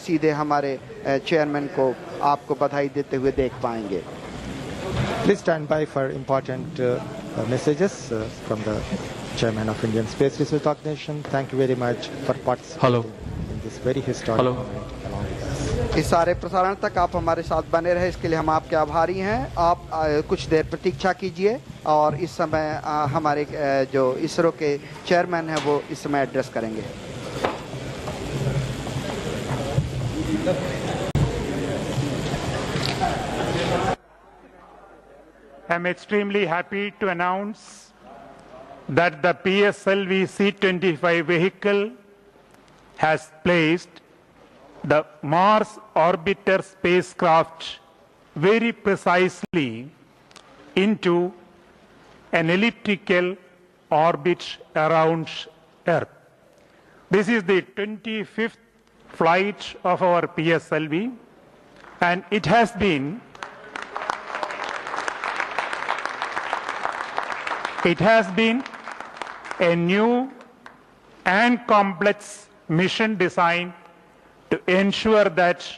सीधे हमारे चेयरमैन को आपको बधाई देते हुए देख पाएंगे। Please stand by for important messages from the chairman of Indian Space Research Organization. Thank you very much for participating in this very historic moment along with us. इस सारे प्रसारण तक आप हमारे साथ बने रहे, इसके लिए हम आपके आभारी हैं। आप कुछ देर प्रतीक्षा कीजिए और इस समय हमारे जो इसरो के चेयरमैन हैं वो इस समय एड्रेस करेंगे। I'm extremely happy to announce that the PSLV C-25 vehicle has placed the Mars Orbiter spacecraft very precisely into an elliptical orbit around Earth. This is the 25th flight of our PSLV, and it has been It has been a new and complex mission design to ensure that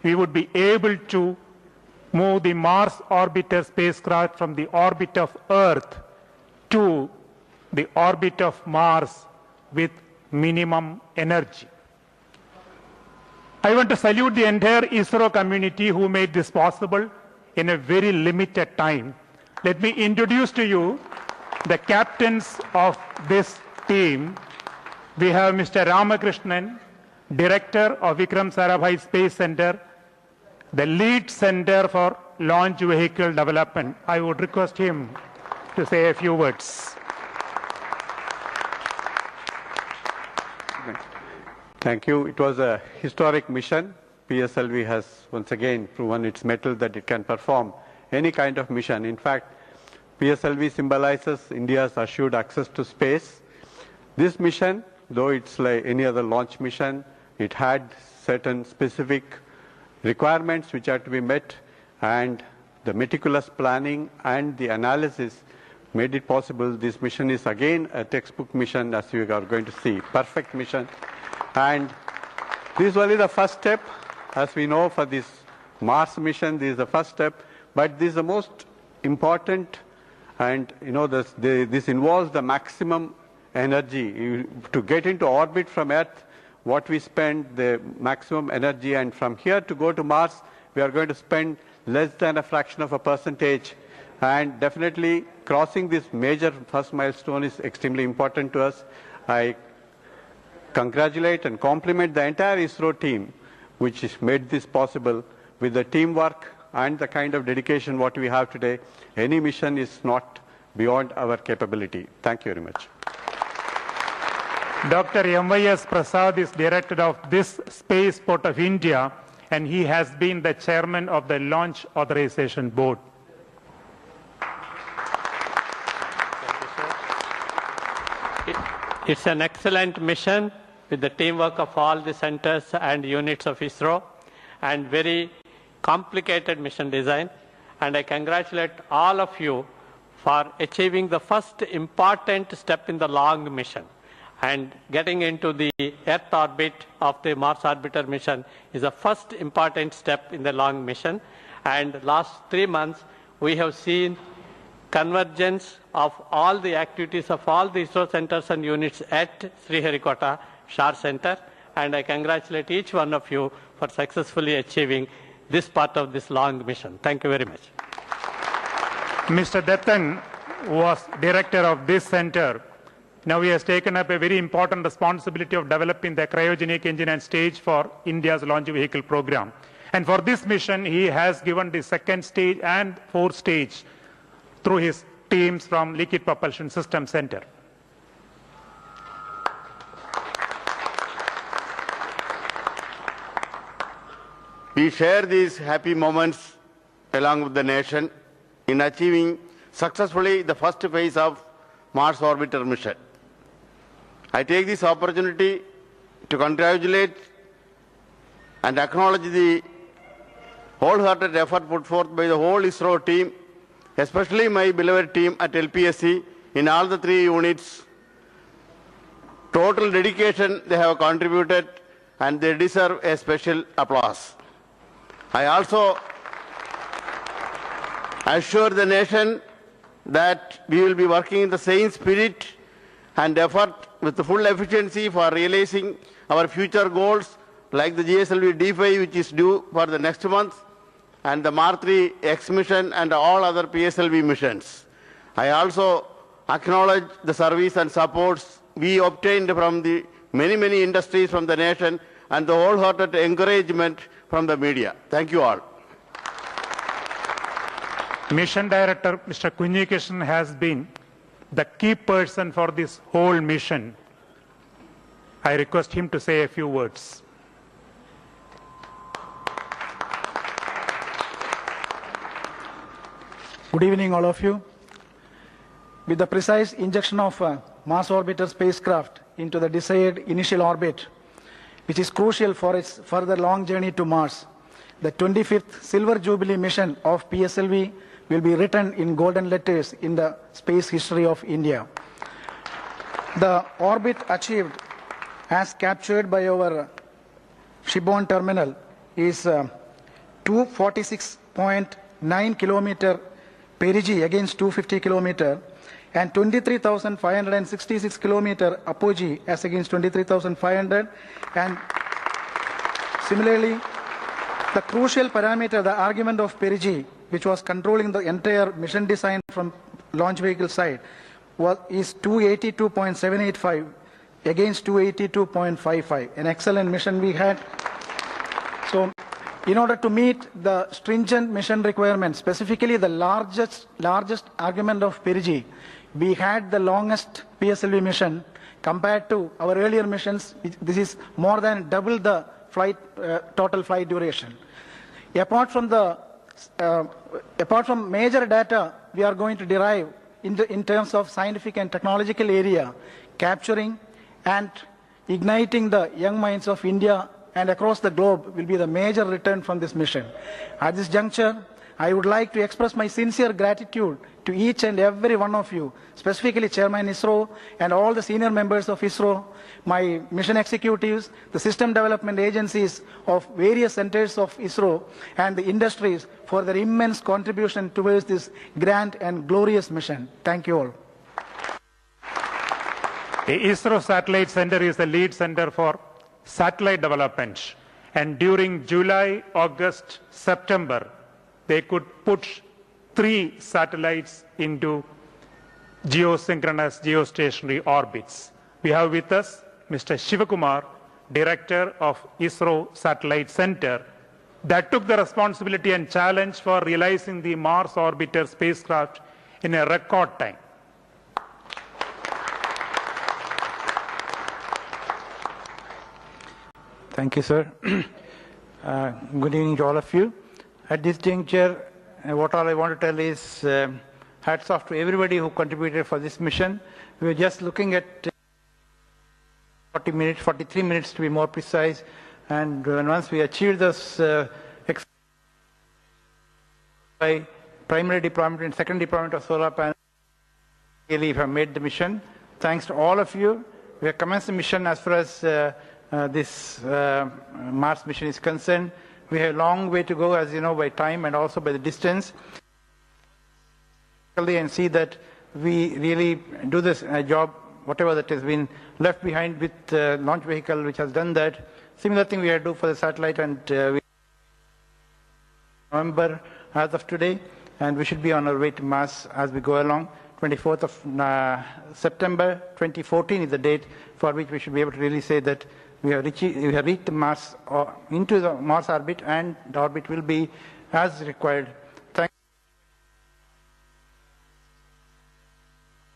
we would be able to move the Mars orbiter spacecraft from the orbit of Earth to the orbit of Mars with minimum energy. I want to salute the entire ISRO community who made this possible in a very limited time. Let me introduce to you the captains of this team. We have Mr. Ramakrishnan, Director of Vikram Sarabhai Space Center, the lead center for launch vehicle development. I would request him to say a few words. Thank you. It was a historic mission. PSLV has once again proven its mettle that it can perform any kind of mission. In fact, PSLV symbolizes India's assured access to space. This mission, though it's like any other launch mission, it had certain specific requirements which had to be met, and the meticulous planning and the analysis made it possible. This mission is again a textbook mission, as you are going to see. Perfect mission. And this is only the first step. As we know, for this Mars mission, this is the first step, but this is the most important, and this involves the maximum energy. To get into orbit from Earth, what we spend, the maximum energy, and from here to go to Mars, we are going to spend less than a fraction of a percentage. And definitely crossing this major first milestone is extremely important to us. I congratulate and compliment the entire ISRO team which has made this possible. With the teamwork and the kind of dedication what we have today, any mission is not beyond our capability. Thank you very much. Dr. M.Y.S. Prasad is director of this Spaceport of India, and he has been the chairman of the Launch Authorization Board. It's an excellent mission with the teamwork of all the centers and units of ISRO, and very complicated mission design. And I congratulate all of you for achieving the first important step in the long mission. And getting into the Earth orbit of the Mars orbiter mission is the first important step in the long mission. And last 3 months, we have seen convergence of all the activities of all the ISRO centers and units at Sriharikota SHAR Center. And I congratulate each one of you for successfully achieving this part of this long mission. Thank you very much. Mr. Dattan was director of this center. Now he has taken up a very important responsibility of developing the cryogenic engine and stage for India's launch vehicle program. And for this mission, he has given the second stage and fourth stage through his teams from Liquid Propulsion System Center. We share these happy moments along with the nation in achieving successfully the first phase of Mars orbiter mission. I take this opportunity to congratulate and acknowledge the wholehearted effort put forth by the whole ISRO team, especially my beloved team at LPSC in all the 3 units. Total dedication they have contributed, and they deserve a special applause. I also assure the nation that we will be working in the same spirit and effort with the full efficiency for realizing our future goals, like the GSLV D5, which is due for the next month, and the Mars 3 X mission and all other PSLV missions. I also acknowledge the service and supports we obtained from the many industries from the nation and the wholehearted encouragement from the media. Thank you all. Mission Director Mr. Kunjikrishnan has been the key person for this whole mission. I request him to say a few words. Good evening, all of you. With the precise injection of Mars orbiter spacecraft into the desired initial orbit, which is crucial for its further long journey to Mars, the 25th Silver Jubilee mission of PSLV will be written in golden letters in the space history of India. The orbit achieved as captured by our shipborne terminal is 246.9 kilometer perigee against 250 kilometer and 23,566 kilometer apogee as against 23,500, and similarly the crucial parameter, the argument of perigee, which was controlling the entire mission design from launch vehicle side, is 282.785 against 282.55. An excellent mission we had. So, in order to meet the stringent mission requirements, specifically the largest argument of perigee, we had the longest PSLV mission compared to our earlier missions. This is more than double the flight total flight duration. Apart from major data we are going to derive in terms of scientific and technological area, capturing and igniting the young minds of India and across the globe will be the major return from this mission. At this juncture, I would like to express my sincere gratitude to each and every one of you, specifically Chairman ISRO and all the senior members of ISRO, my mission executives, the system development agencies of various centers of ISRO, and the industries for their immense contribution towards this grand and glorious mission. Thank you all. The ISRO Satellite Center is the lead center for satellite development, and during July, August, September, they could put 3 satellites into geosynchronous geostationary orbits. We have with us Mr. Shivakumar, Director of ISRO Satellite Center, that took the responsibility and challenge for realizing the Mars orbiter spacecraft in a record time. Thank you, sir. Good evening to all of you. At this juncture, what all I want to tell is hats off to everybody who contributed for this mission. We were just looking at 43 minutes to be more precise, and once we achieved this by primary deployment and secondary deployment of solar panels, really have made the mission. Thanks to all of you. We have commenced the mission as far as this Mars mission is concerned. We have a long way to go, as you know, by time and also by the distance. And see that we really do this job, whatever that has been left behind with the launch vehicle, which has done that. Similar thing we have to do for the satellite, and we November as of today, and we should be on our way to Mars as we go along. 24th of September 2014 is the date for which we should be able to really say that we have reached Mars, or into the Mars orbit, and the orbit will be as required. Thank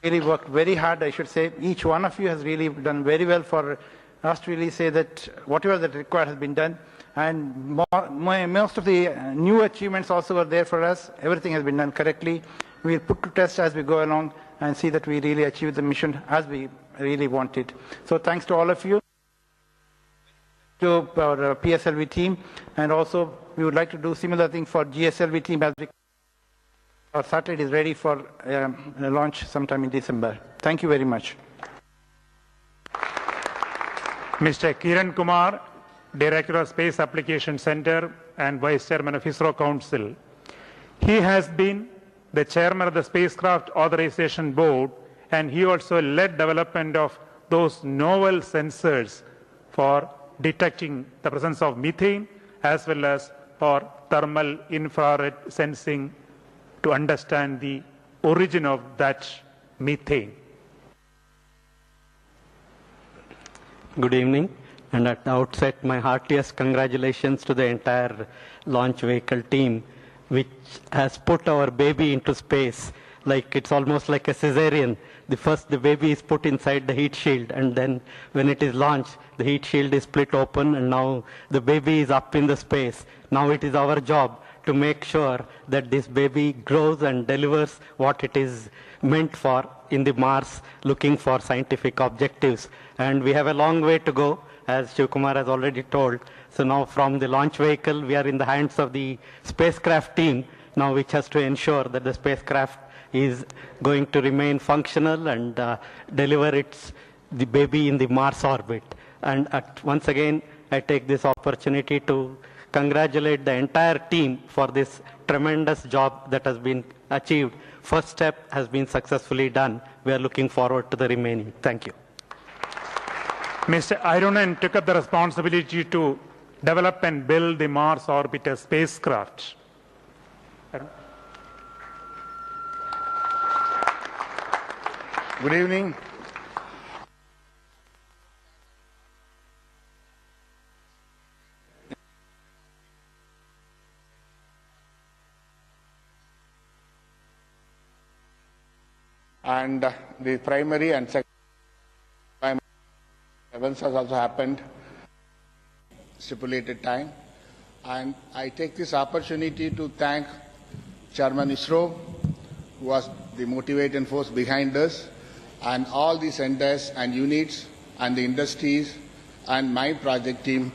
you. Really worked very hard, I should say. Each one of you has really done very well for us to really say that whatever that required has been done. And most of the new achievements also are there for us. Everything has been done correctly. We will put to test as we go along and see that we really achieve the mission as we really want it. So thanks to all of you, to our PSLV team, and also we would like to do similar thing for GSLV team as our satellite is ready for launch sometime in December. Thank you very much. Mr. Kiran Kumar, Director of Space Application Center and Vice Chairman of ISRO Council. He has been the Chairman of the Spacecraft Authorization Board, and he also led development of those novel sensors for detecting the presence of methane, as well as for thermal infrared sensing to understand the origin of that methane. Good evening, and at the outset, my heartiest congratulations to the entire launch vehicle team, which has put our baby into space. Like it's almost like a cesarean. The baby is put inside the heat shield, and then when it is launched, the heat shield is split open, and now the baby is up in the space. Now it is our job to make sure that this baby grows and delivers what it is meant for in the Mars, looking for scientific objectives. And we have a long way to go, as Shivakumar has already told. So now from the launch vehicle, we are in the hands of the spacecraft team now which has to ensure that the spacecraft is going to remain functional and deliver the baby in the Mars orbit. And once again, I take this opportunity to congratulate the entire team for this tremendous job that has been achieved. First step has been successfully done. We are looking forward to the remaining. Thank you. Mr. Ironen took up the responsibility to develop and build the Mars orbiter spacecraft. Good evening. And the primary and secondary events has also happened stipulated time. And I take this opportunity to thank Chairman ISRO, who was the motivating force behind this, and all the centers and units and the industries and my project team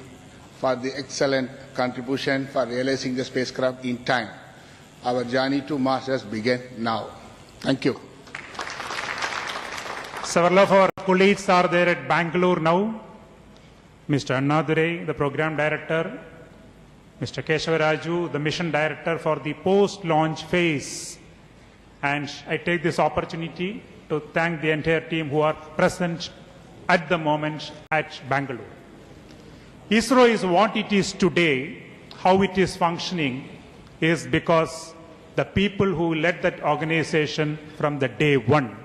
for the excellent contribution for realizing the spacecraft in time. Our journey to Mars has begun now. Thank you. Several of our colleagues are there at Bangalore now. Mr. Annadure, the program director, Mr. Keshavaraju, the mission director for the post-launch phase. And I take this opportunity to thank the entire team who are present at the moment at Bangalore. ISRO is what it is today. How it is functioning is because the people who led that organization from the day one.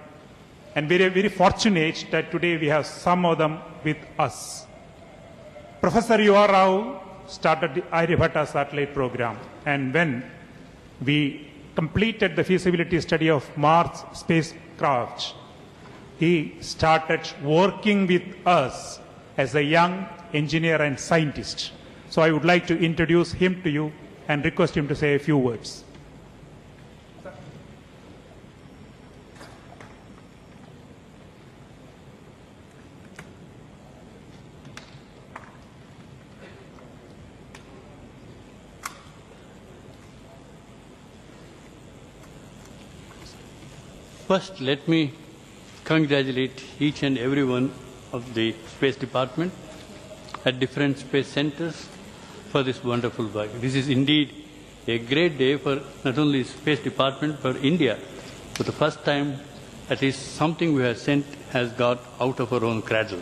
And we are very fortunate that today we have some of them with us. Professor U.R. Rao started the Aryabhatta satellite program. And when we completed the feasibility study of Mars spacecraft, he started working with us as a young engineer and scientist. So I would like to introduce him to you and request him to say a few words. First, let me congratulate each and every one of the Space Department at different space centers for this wonderful work. This is indeed a great day for not only Space Department, but India. For the first time, at least something we have sent has got out of our own cradle.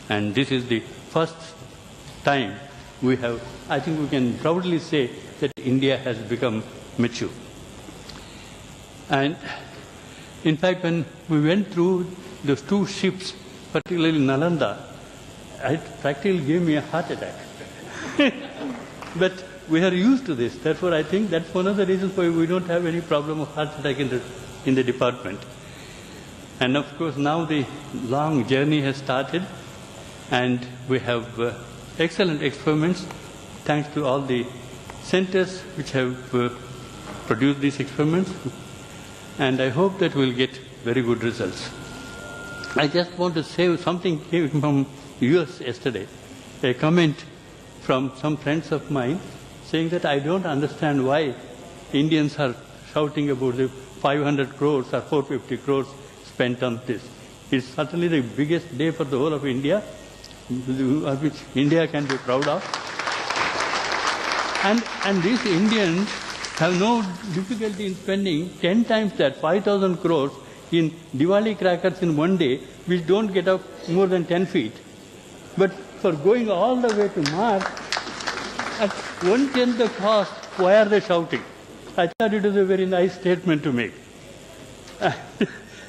And this is the first time we have, I think we can proudly say that India has become mature. And in fact, when we went through those two ships, particularly Nalanda, it practically gave me a heart attack. But we are used to this. Therefore, I think that's one of the reasons why we don't have any problem of heart attack in the department. And of course, now the long journey has started, and we have excellent experiments, thanks to all the centers which have produced these experiments. And I hope that we'll get very good results. I just want to say something came from US yesterday, a comment from some friends of mine saying that I don't understand why Indians are shouting about the 500 crores or 450 crores spent on this. It's certainly the biggest day for the whole of India, which India can be proud of. And these Indians have no difficulty in spending 10 times that, 5,000 crores in Diwali crackers in one day, which don't get up more than 10 feet. But for going all the way to Mars, at 1/10 the cost, why are they shouting? I thought it was a very nice statement to make.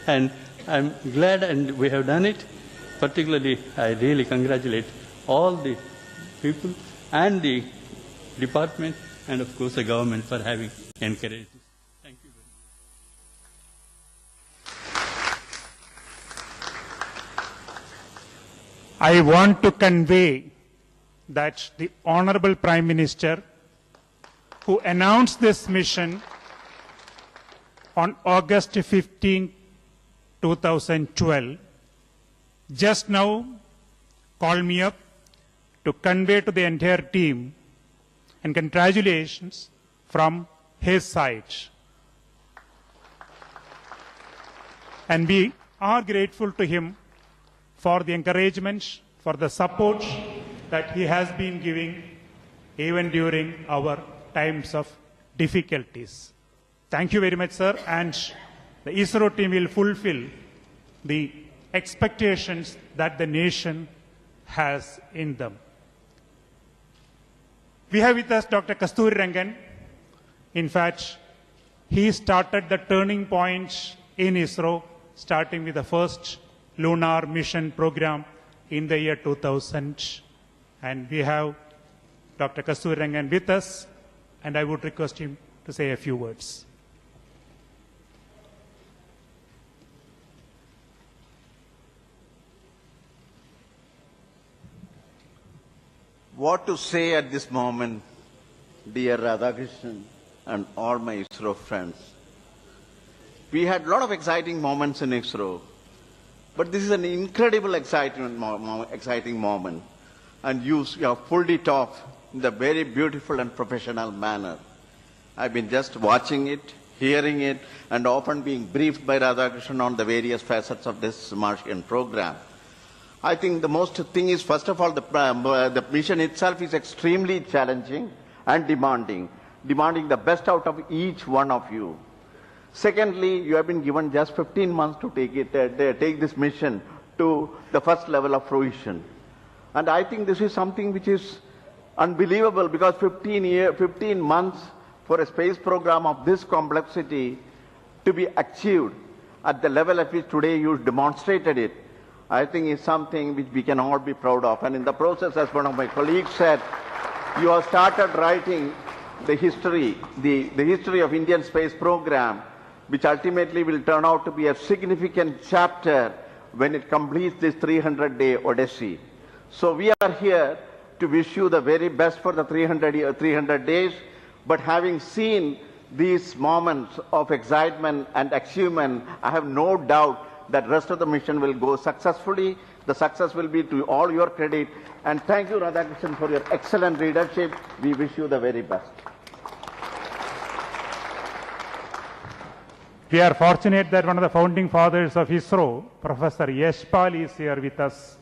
And I'm glad and we have done it. Particularly, I really congratulate all the people and the department and of course the government for having encouraged this. Thank you very much. I want to convey that the Honorable Prime Minister, who announced this mission on August 15, 2012, just now called me up to convey to the entire team and congratulations from his side. And we are grateful to him for the encouragement, for the support that he has been giving even during our times of difficulties. Thank you very much, sir. And the ISRO team will fulfill the expectations that the nation has in them. We have with us Dr. Kasturi Rangan. In fact, he started the turning point in ISRO, starting with the first lunar mission program in the year 2000. And we have Dr. Kasturi Rangan with us, and I would request him to say a few words. What to say at this moment, dear Radhakrishnan and all my ISRO friends? We had a lot of exciting moments in ISRO, but this is an incredible exciting moment, and you have pulled it off in a very beautiful and professional manner. I've been just watching it, hearing it, and often being briefed by Radhakrishnan on the various facets of this Martian program. I think the most thing is, first of all, the mission itself is extremely challenging and demanding the best out of each one of you. Secondly, you have been given just 15 months to take this mission to the first level of fruition. And I think this is something which is unbelievable, because 15 months for a space program of this complexity to be achieved at the level at which today you demonstrated it, I think is something which we can all be proud of. And in the process, as one of my colleagues said, you have started writing the history of Indian space program, which ultimately will turn out to be a significant chapter when it completes this 300-day odyssey. So we are here to wish you the very best for the 300 days, but having seen these moments of excitement and achievement, I have no doubt that rest of the mission will go successfully. The success will be to all your credit. And thank you, Radhakrishnan, for your excellent leadership. We wish you the very best. We are fortunate that one of the founding fathers of ISRO, Professor Yashpal, is here with us.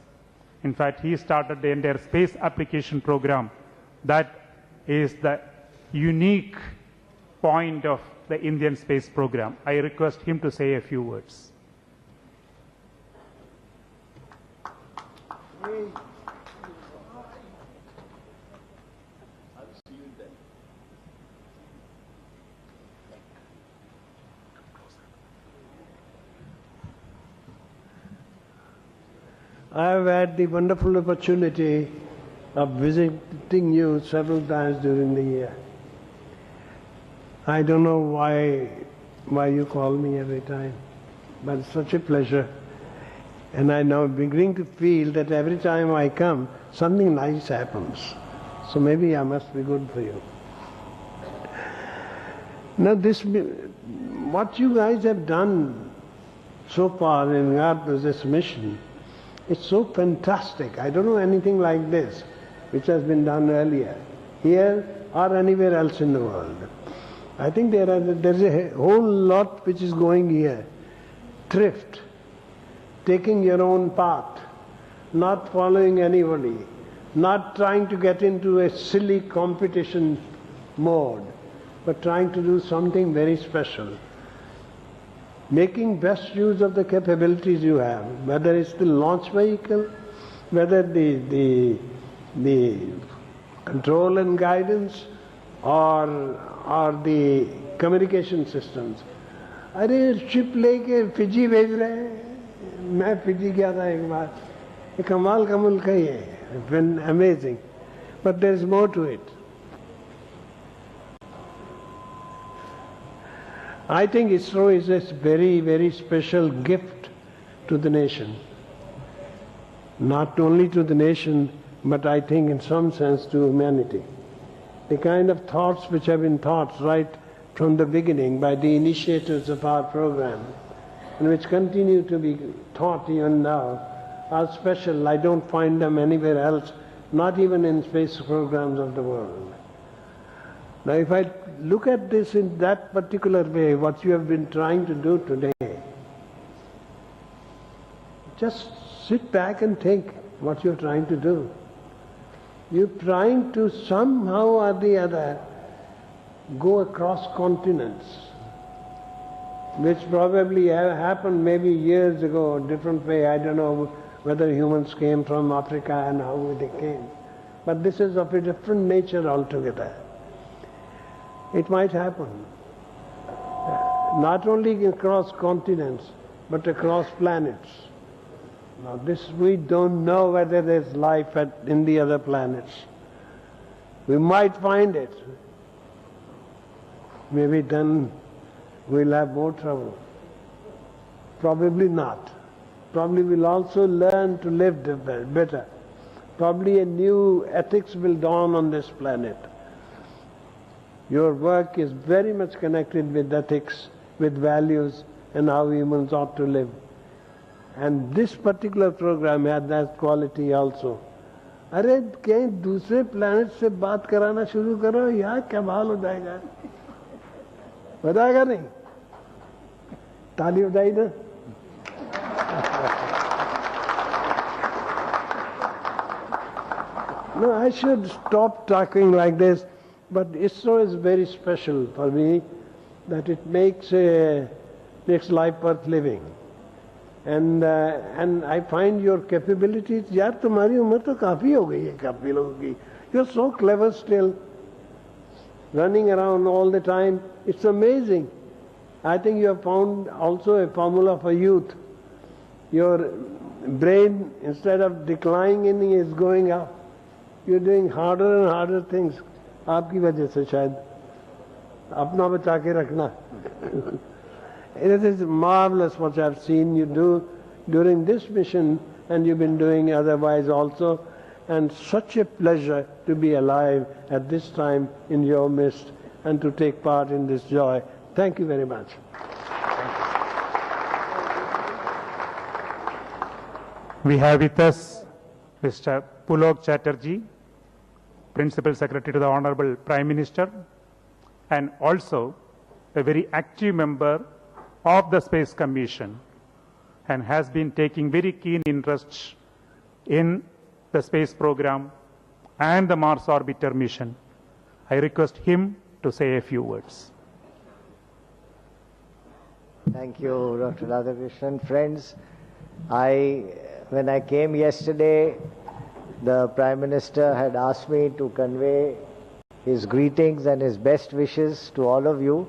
In fact, he started the entire space application program. That is the unique point of the Indian space program. I request him to say a few words. I have had the wonderful opportunity of visiting you several times during the year. I don't know why you call me every time, but it's such a pleasure. And I now beginning to feel that every time I come, something nice happens. So maybe I must be good for you. Now what you guys have done so far in regard to this mission, it's so fantastic. I don't know anything like this which has been done earlier, here or anywhere else in the world. I think there's a whole lot which is going here. Thrift, taking your own path, not following anybody, not trying to get into a silly competition mode, but trying to do something very special. Making best use of the capabilities you have, whether it's the launch vehicle, whether the control and guidance, or the communication systems. अरे ship लेके Fiji भेज रहे हैं, मैं Fiji गया था एक बार, ये कमाल का मुल्क है ये, it's been amazing, but there is more to it. I think ISRO is a very, very special gift to the nation. Not only to the nation, but I think in some sense to humanity. The kind of thoughts which have been thought right from the beginning by the initiators of our program, and which continue to be taught even now, are special. I don't find them anywhere else, not even in space programs of the world. Now, if I look at this in that particular way, what you have been trying to do today, just sit back and think what you're trying to do. You're trying to somehow or the other go across continents, which probably happened maybe years ago, a different way. I don't know whether humans came from Africa and how they came. But this is of a different nature altogether. It might happen. Not only across continents, but across planets. Now this, we don't know whether there's life in the other planets. We might find it. Maybe then we'll have more trouble. Probably not. Probably we'll also learn to live better. Probably a new ethics will dawn on this planet. Your work is very much connected with ethics, with values, and how humans ought to live. And this particular program had that quality also. अरे कहीं दूसरे planet से बात कराना शुरू करो, यहाँ क्या हाल हो जाएगा? बताएगा नहीं? ताली बजाई ना? No, I should stop talking like this, but ISRO is very special for me, that it makes life worth living. And I find your capabilities, यार तुम्हारी उम्र तो काफी हो गई है काफी लोगों की. You're so clever still, running around all the time. It's amazing. I think you have found also a formula for youth. Your brain, instead of declining, is going up. You're doing harder and harder things. आपकी वजह से शायद. अपना बचा के रखना. It is marvelous what I've seen you do during this mission, and you've been doing otherwise also, and such a pleasure to be alive at this time in your midst and to take part in this joy. Thank you very much. We have with us Mr. Pulok Chatterjee, Principal Secretary to the Honorable Prime Minister, and also a very active member of the Space Commission, and has been taking very keen interest in the space program and the Mars Orbiter mission. I request him to say a few words. Thank you, Dr. Radhakrishnan. Friends, when I came yesterday, the Prime Minister had asked me to convey his greetings and his best wishes to all of you.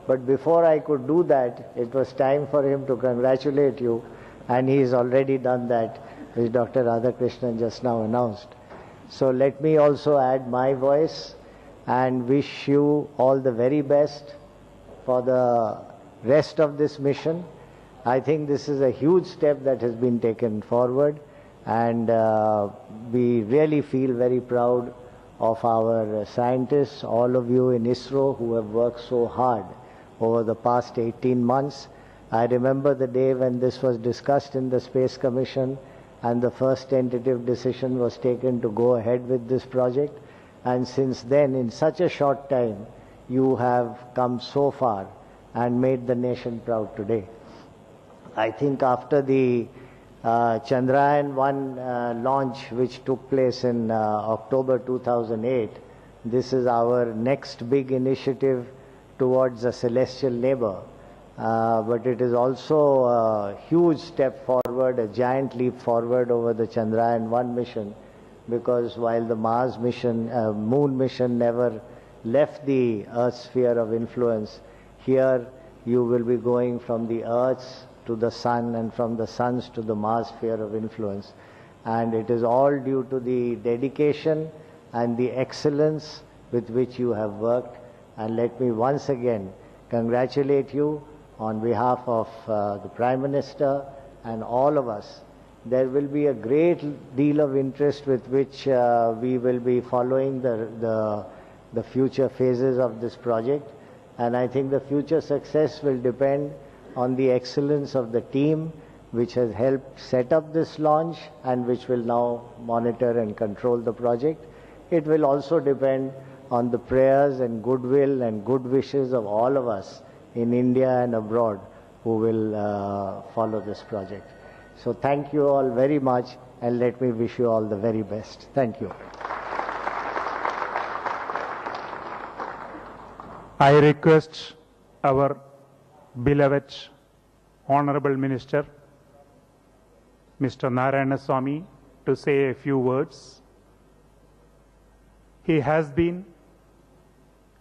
But before I could do that, it was time for him to congratulate you, and he's already done that, which Dr. Radhakrishnan just now announced. So let me also add my voice and wish you all the very best for the rest of this mission. I think this is a huge step that has been taken forward, and we really feel very proud of our scientists, all of you in ISRO who have worked so hard over the past 18 months. I remember the day when this was discussed in the Space Commission and the first tentative decision was taken to go ahead with this project. And since then, in such a short time, you have come so far and made the nation proud today. I think after the Chandrayaan-1 launch, which took place in October 2008, this is our next big initiative towards a celestial neighbor. But it is also a huge step forward, a giant leap forward over the Chandrayaan-1 mission, because while the Mars mission, Moon mission never left the Earth's sphere of influence, here you will be going from the Earth's to the Sun and from the Sun's to the Mars sphere of influence. And it is all due to the dedication and the excellence with which you have worked. And let me once again congratulate you on behalf of the Prime Minister and all of us. There will be a great deal of interest with which we will be following the future phases of this project. And I think the future success will depend on the excellence of the team which has helped set up this launch and which will now monitor and control the project. It will also depend on the prayers and goodwill and good wishes of all of us in India and abroad who will follow this project. So thank you all very much, and let me wish you all the very best. Thank you. I request our beloved Honorable Minister, Mr. Narayanaswamy, to say a few words. He has been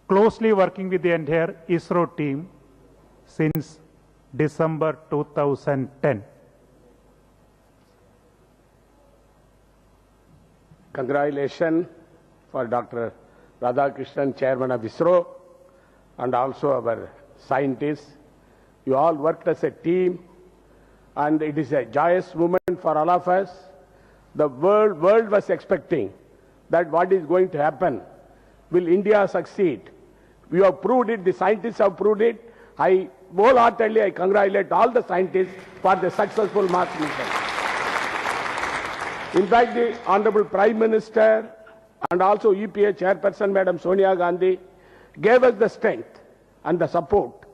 closely working with the entire ISRO team since December 2010. Congratulations for Dr. Radhakrishnan, Chairman of ISRO, and also our scientists. You all worked as a team, and it is a joyous moment for all of us. The world was expecting that what is going to happen. Will India succeed? We have proved it, the scientists have proved it. I wholeheartedly congratulate all the scientists for the successful Mars mission. In fact, the Honorable Prime Minister and also EPA Chairperson Madam Sonia Gandhi gave us the strength and the support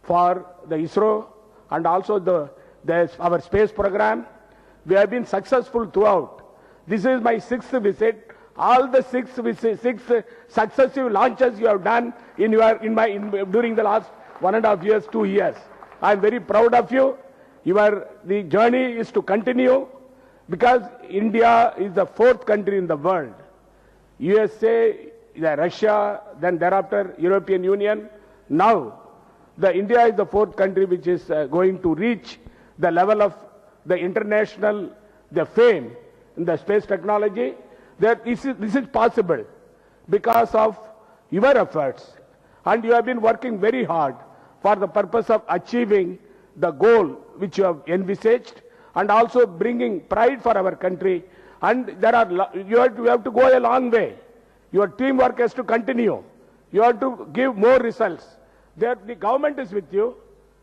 for the ISRO and also our space program. We have been successful throughout. This is my 6th visit. All the six successive launches you have done during the last 1.5 years, 2 years. I am very proud of you. The journey is to continue, because India is the 4th country in the world. USA, Russia, then thereafter European Union. Now, India is the 4th country which is going to reach the level of the international, the fame in the space technology. This is possible because of your efforts, and you have been working very hard for the purpose of achieving the goal which you have envisaged, and also bringing pride for our country. And you have to go a long way. Your teamwork has to continue. You have to give more results. The government is with you.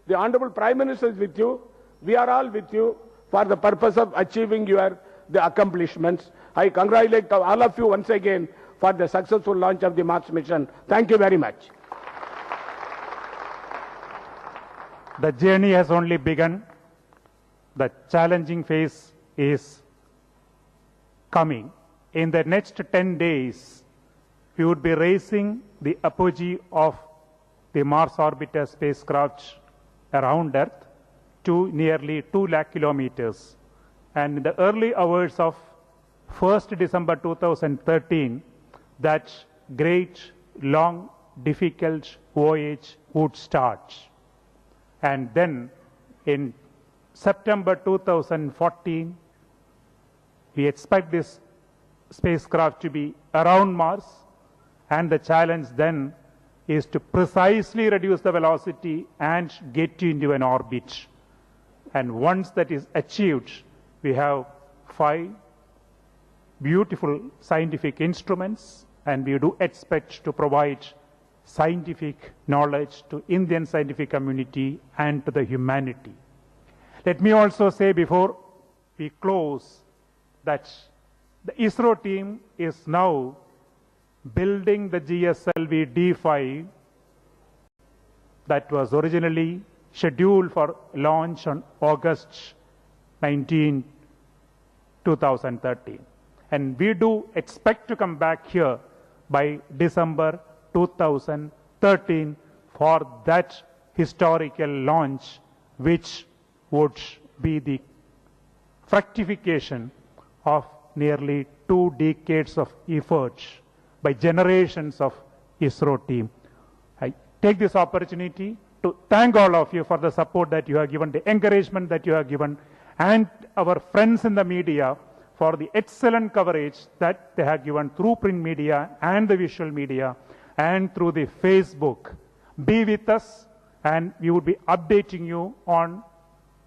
The Honorable Prime Minister is with you. We are all with you for the purpose of achieving the accomplishments. I congratulate all of you once again for the successful launch of the Mars mission. Thank you very much. The journey has only begun. The challenging phase is coming. In the next 10 days, we would be raising the apogee of the Mars orbiter spacecraft around Earth to nearly 2 lakh kilometers. And in the early hours of 1st December 2013, that great, long, difficult voyage would start. And then in September 2014, we expect this spacecraft to be around Mars, and the challenge then is to precisely reduce the velocity and get into an orbit. And once that is achieved, we have 5 beautiful scientific instruments, and we do expect to provide scientific knowledge to Indian scientific community and to the humanity. Let me also say before we close that the ISRO team is now building the GSLV D5 that was originally scheduled for launch on August 19, 2013. And we do expect to come back here by December 2013 for that historical launch, which would be the fructification of nearly 2 decades of effort by generations of ISRO team. I take this opportunity to thank all of you for the support that you have given, the encouragement that you have given, and our friends in the media for the excellent coverage that they have given through print media and the visual media and through the Facebook. Be with us, and we would be updating you on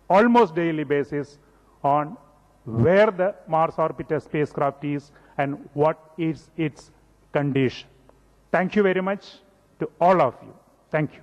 almost daily basis on where the Mars orbiter spacecraft is and what is its condition. Thank you very much to all of you. Thank you.